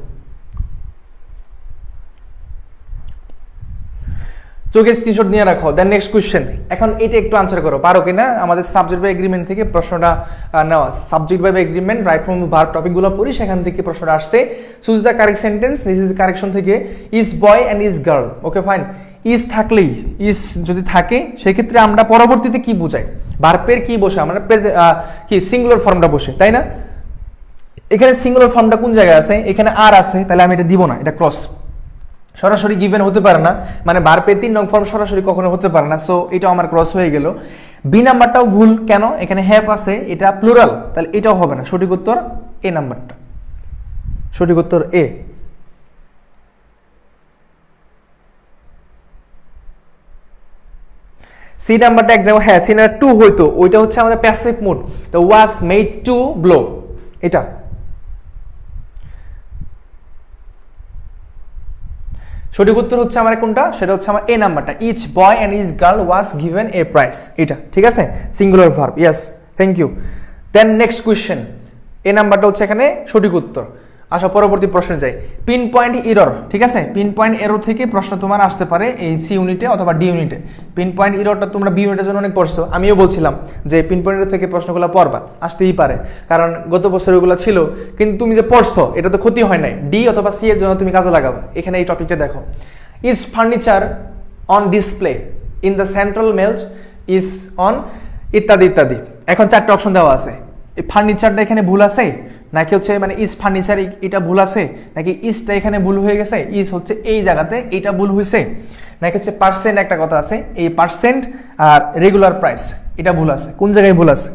[SPEAKER 1] চোখে স্ক্রিনশট নিয়ে রাখো। দেন নেক্সট কোশ্চেন, এখন এটা একটু আনসার করো, পারো কিনা? আমাদের সাবজেক্ট বাই এগ্রিমেন্ট থেকে প্রশ্নটা নেওয়া, subject by agreement, right from verb টপিকগুলো পড়ি, সেখান থেকে প্রশ্নটা আসছে। Choose the correct sentence, this is correction থেকে। Is boy and is girl, okay fine. Is থাকলেই, ইজ যদি থাকে সেক্ষেত্রে আমরা পরবর্তীতে কি বোঝাই? ভার্বের কি বসে? আমরা কি সিঙ্গুলার ফর্মটা বসে, তাই না? এখানে সিঙ্গুলার ফর্মটা কোন জায়গায় আছে? এখানে আর আছে, তাহলে আমি এটা দিব না, এটা ক্রস। সরাসরি গিভেন হতে পারে না, মানে ভার্বের 3 নং ফর্ম সরাসরি কখনো হতে পারে না, সো এটাও আমার ক্রস হয়ে গেল। বি নাম্বারটাও ভুল, কেন? এখানে হ্যাভ আছে, এটা প্লুরাল, তাহলে এটাও হবে না। সঠিক উত্তর এ নাম্বারটা, সঠিক উত্তর এ। সি নাম্বারটা এক্সাম্পল, হ্যাঁ সি নাম্বার 2 হইতো, ওইটা হচ্ছে আমাদের প্যাসিভ মুড, তো ওয়াজ মেড টু ব্লো, এটা। সঠিক উত্তর হচ্ছে আমার কোনটা? সেটা হচ্ছে আমার এ নাম্বারটা, each boy and each girl was given a prize, এটা ঠিক আছে, singular verb. Yes, thank you. Then next question, A নাম্বারটা হচ্ছে এখানে সঠিক উত্তর। আসা পরবর্তী প্রশ্নে যাই। পিন পয়েন্ট এরর, ঠিক আছে, পিন পয়েন্ট এরর থেকে প্রশ্ন তোমার আসতে পারে এই সি ইউনিটে অথবা ডি ইউনিটে। পিন পয়েন্ট এররটা তোমরা বি ইউনিটের জন্য অনেক পড়ছো, আমিও বলছিলাম যে পিন পয়েন্ট এরর থেকে প্রশ্নগুলো পড়বা, আসতেই পারে, কারণ গত বছর ওগুলো ছিল, কিন্তু তুমি যে পড়ছো এটা তো ক্ষতি হয় নাই। ডি অথবা সি এর জন্য তুমি কাজে লাগাবো। এখানে এই টপিকটা দেখো, is furniture on display in the central malls is on, ইত্যাদি ইত্যাদি। এখন 4টা অপশন দেওয়া আছে, এই ফার্নিচারটা এখানে ভুল আছে নাকি হচ্ছে মানে ইজ ফার্নিচার এটা ভুল আছে, নাকি ইজটা এখানে ভুল হয়ে গেছে, ইজ হচ্ছে এই জায়গাতে এটা ভুল হয়েছে, নাকি হচ্ছে পার্সেন্ট একটা কথা আছে, এই পার্সেন্ট আর রেগুলার প্রাইস এটা ভুল আছে, কোন জায়গায় ভুল আছে?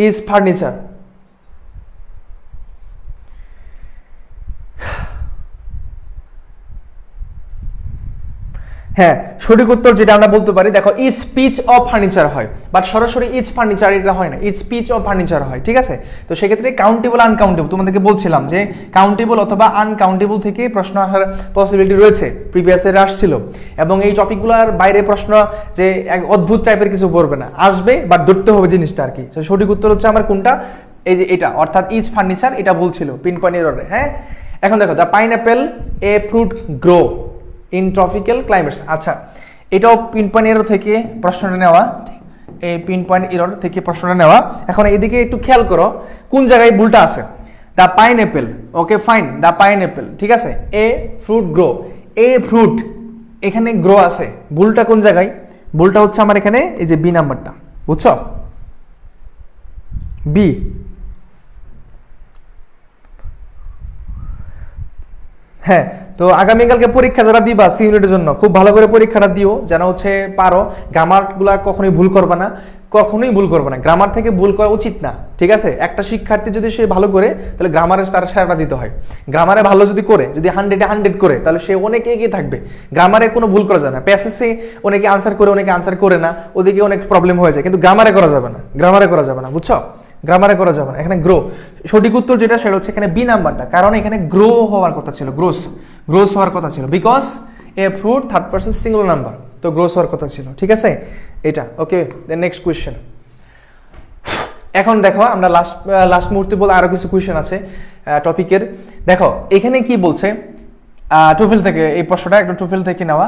[SPEAKER 1] ইজ ফার্নিচার, হ্যাঁ সঠিক উত্তর যেটা আমরা বলতে পারি, দেখো ইজ পিচ অফ ফার্নিচার হয়, বাট সরাসরি ইজ ফার্নিচার এটা হয় না, ইজ পিচ অফ ফার্নিচার হয়, ঠিক আছে। তো সেক্ষেত্রে কাউন্টেবল আনকাউন্টেবল, তোমাদেরকে বলছিলাম যে কাউন্টেবল অথবা আনকাউন্টেবল থেকে প্রশ্ন আসার পসিবিলিটি রয়েছে, প্রিভিয়াস ইয়ারে আসছিল। এবং এই টপিকগুলোর বাইরে প্রশ্ন যে এক অদ্ভুত টাইপের কিছু পড়বে না, আসবে বাট ধরতে হবে জিনিসটা আর কি। সঠিক উত্তর হচ্ছে আমার কোনটা? এই যে এটা, অর্থাৎ ইজ ফার্নিচার এটা বলছিল পিন পয়েন্ট এররে। হ্যাঁ, এখন দেখো the pineapple A fruit grow in tropical climates. আচ্ছা, এটাও পিন পয়েন্ট এরর থেকে প্রশ্নটা নেওয়া, এই পিন পয়েন্ট এরর থেকে প্রশ্নটা নেওয়া। এখন এদিকে একটু খেয়াল করো কোন জায়গায় ভুলটা আছে। The pineapple, okay fine, the pineapple, ঠিক আছে। এ ফ্রুট গ্রো, এ ফ্রুট, এখানে গ্রো আছে, ভুলটা কোন জায়গায়? ভুলটা হচ্ছে আমার এখানে এই যে বি নাম্বারটা, বুঝছো? বি। হ্যাঁ, তো আগামীকালকে পরীক্ষা যারা দিবা সি ইউনিটের জন্য খুব ভালো করে পরীক্ষাটা দিও, যেন হচ্ছে পারো। গ্রামারগুলা কখনোই ভুল করবে না, কখনোই ভুল করবে না। গ্রামার থেকে ভুল করা উচিত না, ঠিক আছে? একটা শিক্ষার্থী যদি সে ভালো করে, তাহলে গ্রামারে তার সেরাটা দিতে হয়। গ্রামারে ভালো যদি করে, যদি 100-এ 100 করে, তাহলে সে অনেক এগিয়ে থাকবে। গ্রামারে কোনো ভুল করা যায় না। প্যাসেজে অনেকে আনসার করে, অনেকে আনসার করে না, ওদিকে অনেক প্রবলেম হয়ে যায়, কিন্তু গ্রামারে করা যাবে না, গ্রামারে করা যাবে না, বুঝছো? গ্রামারে করা যাবে না। এখানে গ্রো, সঠিক উত্তর যেটা সেটা হচ্ছে এখানে বি নাম্বারটা, কারণ এখানে গ্রো হওয়ার কথা ছিল, গ্রোস হওয়ার কথা ছিল, because A fruit third person singular number, তো গ্রোস হওয়ার কথা ছিল, ঠিক আছে? এটা ওকে। দেন নেক্সট কোয়েশ্চেন। এখন দেখো আমরা লাস্ট মুহূর্তে বলে আরো কিছু কোয়েশ্চেন আছে টপিকের। দেখো এখানে কি বলছে, টোফেল থেকে এই প্রশ্নটা, একটা টোফেল থেকে নেওয়া।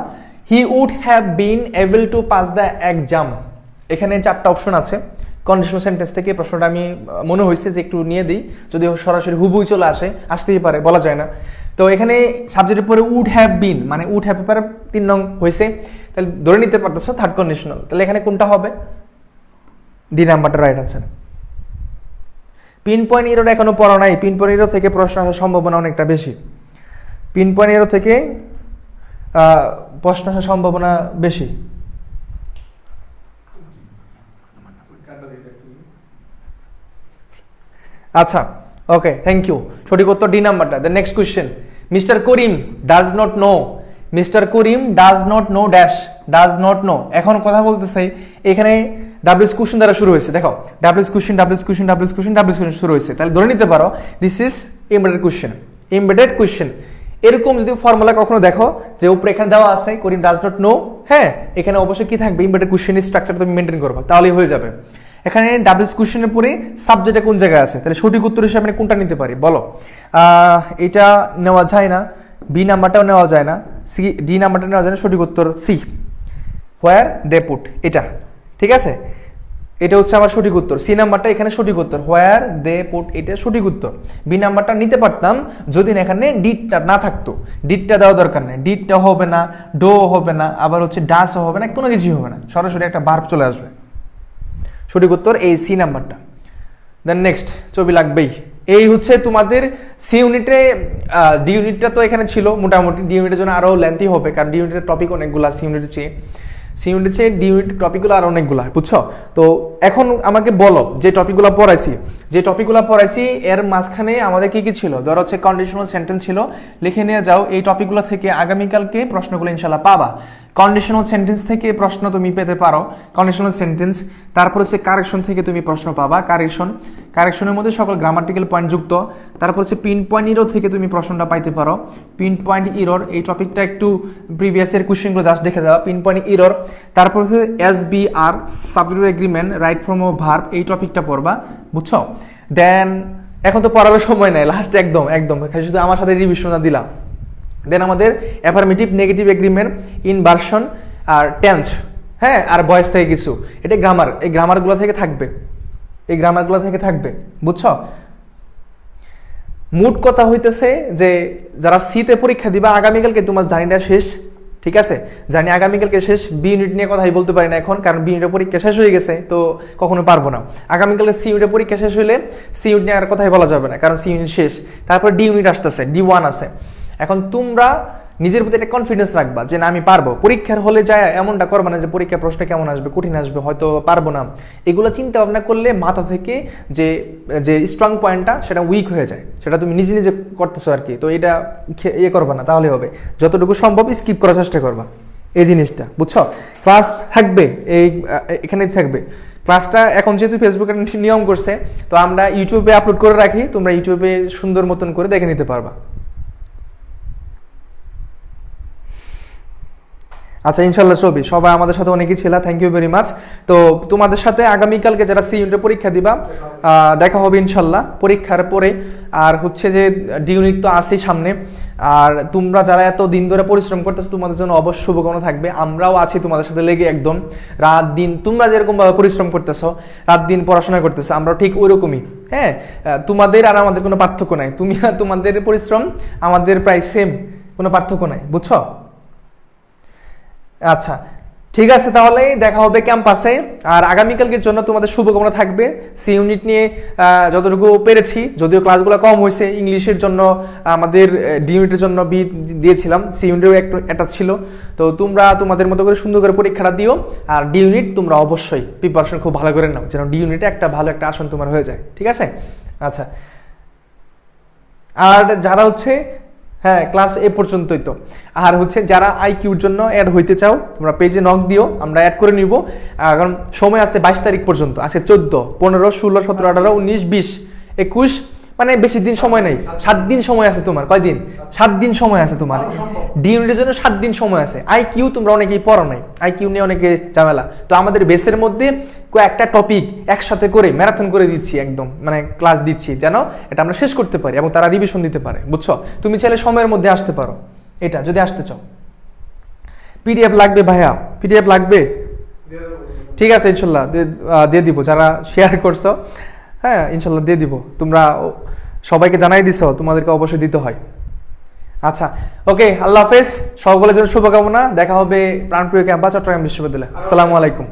[SPEAKER 1] He would have been able to pass the exam. এখানে 4টা অপশন আছে। কন্ডিশনাল সেন্টেন্স থেকে প্রশ্নটা আমি মনে হয়েছে যে একটু নিয়ে দিই, যদি সরাসরি হুবুই চলে আসতেই পারে, বলা যায় না। তো এখানে সাবজেক্টের পরে উড হ্যাভ বিন, মানে উড হ্যাভ পেপার 3 নং হয়েছে, তাহলে ধরে নিতে পারতেছো থার্ড কন্ডিশনাল। তাহলে এখানে কোনটা হবে? ডি নাম্বারটা right answer. Pin point error এখনো পড়া নাই, পিন পয়েন্ট এরর থেকে প্রশ্ন আসার সম্ভাবনা অনেকটা বেশি। পিন পয়েন্ট এরর থেকে প্রশ্ন আসার সম্ভাবনা বেশি। আচ্ছা, ওকে, থ্যাংক ইউ। সঠিক উত্তর ডি নাম্বারটা। The next question. Mister Karim does not know, mister Karim does not know dash, does not know. এখন কথা বলতেছে এখানে ডাব্লিউএস কোশ্চেন দ্বারা শুরু হয়েছে। দেখো ডাব্লিউএস কোশ্চেন শুরু হয়েছে, তাহলে ধরে নিতে পারো দিস ইজ এমবেডেড কোশ্চেন। এরকম যদি ফর্মুলা কখনো দেখো যে উপরে এখানে দেওয়া আছে করিম ডাজ নট নো, হ্যাঁ, এখানে অবশ্যই কি থাকবে? এমবেডেড কোশ্চেনের স্ট্রাকচার তুমি মেনটেন করবে, তাহলেই হয়ে যাবে। এখানে ডাব্লিউএস কোশ্চেনের পরে সাবজেক্টে কোন জায়গায় আছে, তাহলে সঠিক উত্তর হিসেবে আমি কোনটা নিতে পারি বলো? এটা নেওয়া যায় না, বি নাম্বারটাও নেওয়া যায় না, সি, ডি নাম্বারটা নেওয়া যায় না। সঠিক উত্তর সি, হোয়ার দে পুট, এটা ঠিক আছে। এটা হচ্ছে আমার সঠিক উত্তর। সি নাম্বারটা এখানে সঠিক উত্তর, হোয়ার দে পুট, এটা সঠিক উত্তর। বি নাম্বারটা নিতে পারতাম যদি এখানে ডিটটা না থাকতো। ডিটটা দেওয়া দরকার নেই, ডিটটা হবে না, ডো হবে না, আবার হচ্ছে ডাসও হবে না, কোনো কিছুই হবে না, সরাসরি একটা ভার্ব চলে আসবে। সঠিক উত্তর এই সি নাম্বারটা। দেন নেক্সট, ছবি লাগবেই। এই হচ্ছে তোমাদের সি ইউনিটে। ডি ইউনিটটা তো এখানে ছিল মোটামুটি, ডি ইউনিটের জন্য আরো লেন্থি হবে, কারণ ডি ইউনিটের টপিক অনেকগুলা সি ইউনিটের চেয়ে, ডি ইউনিট টপিকগুলো আর অনেকগুলো, বুঝছো? তো এখন আমাকে বলো যে টপিকগুলো পড়াইছি এর মাঝখানে আমাদের কি কি ছিল? ধরো হচ্ছে কন্ডিশনাল সেন্টেন্স ছিল, লিখে নিয়ে যাও। এই টপিকগুলো থেকে আগামীকালকে প্রশ্নগুলো ইনশাল্লাহ পাবা। কন্ডিশনাল সেন্টেন্স থেকে প্রশ্ন তুমি পেতে পারো, কন্ডিশনাল সেন্টেন্স। তারপর হচ্ছে কারেকশন থেকে তুমি প্রশ্ন পাবা, কারেকশনের মধ্যে সকল গ্রামাটিক্যাল পয়েন্ট যুক্ত। তারপর হচ্ছে পিন পয়েন্ট ইরর থেকে তুমি প্রশ্নটা পাইতে পারো। পিন পয়েন্ট ইরর এই টপিকটা একটু প্রিভিয়াসের কোশ্চেনগুলো জাস্ট দেখে যাওয়া, পিন পয়েন্ট ইরর। তারপর হচ্ছে SBR subject agreement, right form of verb, এই টপিকটা পড়বা, বুঝছো? দেন এখন তো পড়ার সময় নাই, লাস্ট একদম শুধু আমার সাথে রিভিশনটা দিলাম। দেন আমাদের অ্যাফার্মেটিভ নেগেটিভ এগ্রিমেন্ট, ইনভার্সন আর টেন্স, হ্যাঁ, আর ভয়েস থেকে কিছু, এটা গ্রামার, এই গ্রামারগুলো থেকে থাকবে, বুঝছো? মোট কথা হইতেছে যে যারা সিতে পরীক্ষা দিবা আগামীকালকে তোমার জার্নিটা শেষ, ঠিক আছে? জানি আগামীকালকে শেষ। বি ইউনিট নিয়ে কথাই বলতে পারি না এখন, কারণ বি ইউনিটের পরীক্ষা শেষ হয়ে গেছে, তো কখনো পারবো না। আগামীকালকে সি ইউনিটের পরীক্ষা শেষ হইলে সি ইউনিট নিয়ে আর কথাই বলা যাবে না, কারণ সি ইউনিট শেষ। তারপর ডি ইউনিট আসতেছে, D1 আছে। এখন তোমরা নিজের প্রতি একটা কনফিডেন্স রাখবা যে না আমি পারবো। পরীক্ষার হলে যায় এমনটা করবা না যে পরীক্ষার প্রশ্ন কেমন আসবে, কঠিন আসবে, হয়তো পারবো না। এগুলো চিন্তা ভাবনা করলে মাথা থেকে যে স্ট্রং পয়েন্টটা সেটা উইক হয়ে যায়, সেটা তুমি নিজে করতেছো আর কি। তো এটা করবা না, তাহলে হবে। যতটুকু সম্ভব স্কিপ করার চেষ্টা করবা এই জিনিসটা, বুঝছো? ক্লাস থাকবে, এখানেই থাকবে ক্লাসটা। এখন যেহেতু ফেসবুকে নিয়ম করছে, তো আমরা ইউটিউবে আপলোড করে রাখি, তোমরা ইউটিউবে সুন্দর মতন করে দেখে নিতে পারবা। আচ্ছা ইনশাল্লাহ চলবে, সবাই আমাদের সাথে অনেকেই ছিল, থ্যাংক ইউ ভেরি মাচ। তো তোমাদের সাথে আগামীকালকে যারা সি ইউনিটের পরীক্ষা দিবা দেখা হবে ইনশাল্লাহ পরীক্ষার পরে। আর হচ্ছে যে ডি ইউনিট তো আসেই সামনে, আর তোমরা যারা এত দিন ধরে পরিশ্রম করতেছো তোমাদের জন্য অবশ্য শুভকামনা থাকবে। আমরাও আছি তোমাদের সাথে লেগে একদম রাত দিন, তোমরা যেরকম ভাবে পরিশ্রম করতেছো রাত দিন পড়াশোনা করতেছো আমরাও ঠিক ওইরকমই। হ্যাঁ, তোমাদের আর আমাদের কোনো পার্থক্য নাই, তুমি আর তোমাদের পরিশ্রম আমাদের প্রায় সেম, কোনো পার্থক্য নাই, বুঝছো? আচ্ছা ঠিক আছে, তাহলে দেখা হবে ক্যাম্পাসে। আর আগামীকালকের জন্য তোমাদের শুভকামনা থাকবে। সি ইউনিট নিয়ে যতটুকু পেরেছি, যদিও ক্লাসগুলো কম হয়েছে, ইংলিশের জন্য আমাদের ডি ইউনিটের জন্য বি দিয়েছিলাম, সি ইউনিটেও একটা ছিল। তো তোমরা তোমাদের মতো করে সুন্দর করে পরীক্ষাটা দিও। আর ডি ইউনিট তোমরা অবশ্যই প্রিপারেশন খুব ভালো করে নাও, যেন ডি ইউনিটে একটা ভালো একটা আসন তোমার হয়ে যায়, ঠিক আছে? আচ্ছা, আর যারা হচ্ছে হ্যাঁ ক্লাস এ পর্যন্তই তো, আর হচ্ছে যারা আইকিউর জন্য অ্যাড হইতে চাও তোমরা পেজে নক দিও, আমরা অ্যাড করে নিব। কারণ সময় আছে 22 তারিখ পর্যন্ত, আছে 14, 15, 16, 17, 18, 19, 20, 21, মানে বেশি দিন সময় নেই, 7 দিন সময় আছে তোমার। কয়দিন? 7 দিন সময় আছে তোমার। ডি ইউনিটের জন্য 7 দিন সময় আছে। আইকিউ তোমরা অনেকেই পড়ো নাই, আইকিউ নিয়ে অনেকে ঝামেলা। তো আমাদের বেসের মধ্যে কয়েকটা টপিক একসাথে করে ম্যারাথন করে দিচ্ছি, একদম মানে ক্লাস দিচ্ছি যেন এটা আমরা শেষ করতে পারি এবং তারা রিভিশন দিতে পারে, বুঝছো? তুমি চাইলে সময়ের মধ্যে আসতে পারো, এটা যদি আসতে চাও। পিডিএফ লাগবে ভাইয়া? পিডিএফ লাগবে? ঠিক আছে ইনশাল্লাহ দিয়ে দিব, যারা শেয়ার করছো হ্যাঁ ইনশাল্লাহ দিয়ে দিব। তোমরা সবাইকে জানাই দিছো, তোমাদেরকে অবশ্যই দিতে হয়। আচ্ছা ওকে, আল্লাহ হাফেজ, সকলের জন্য শুভকামনা। দেখা হবে প্রাণপ্রিয় ক্যাম্পাস চট্টগ্রাম বিশ্ববিদ্যালয়। আসসালামু আলাইকুম।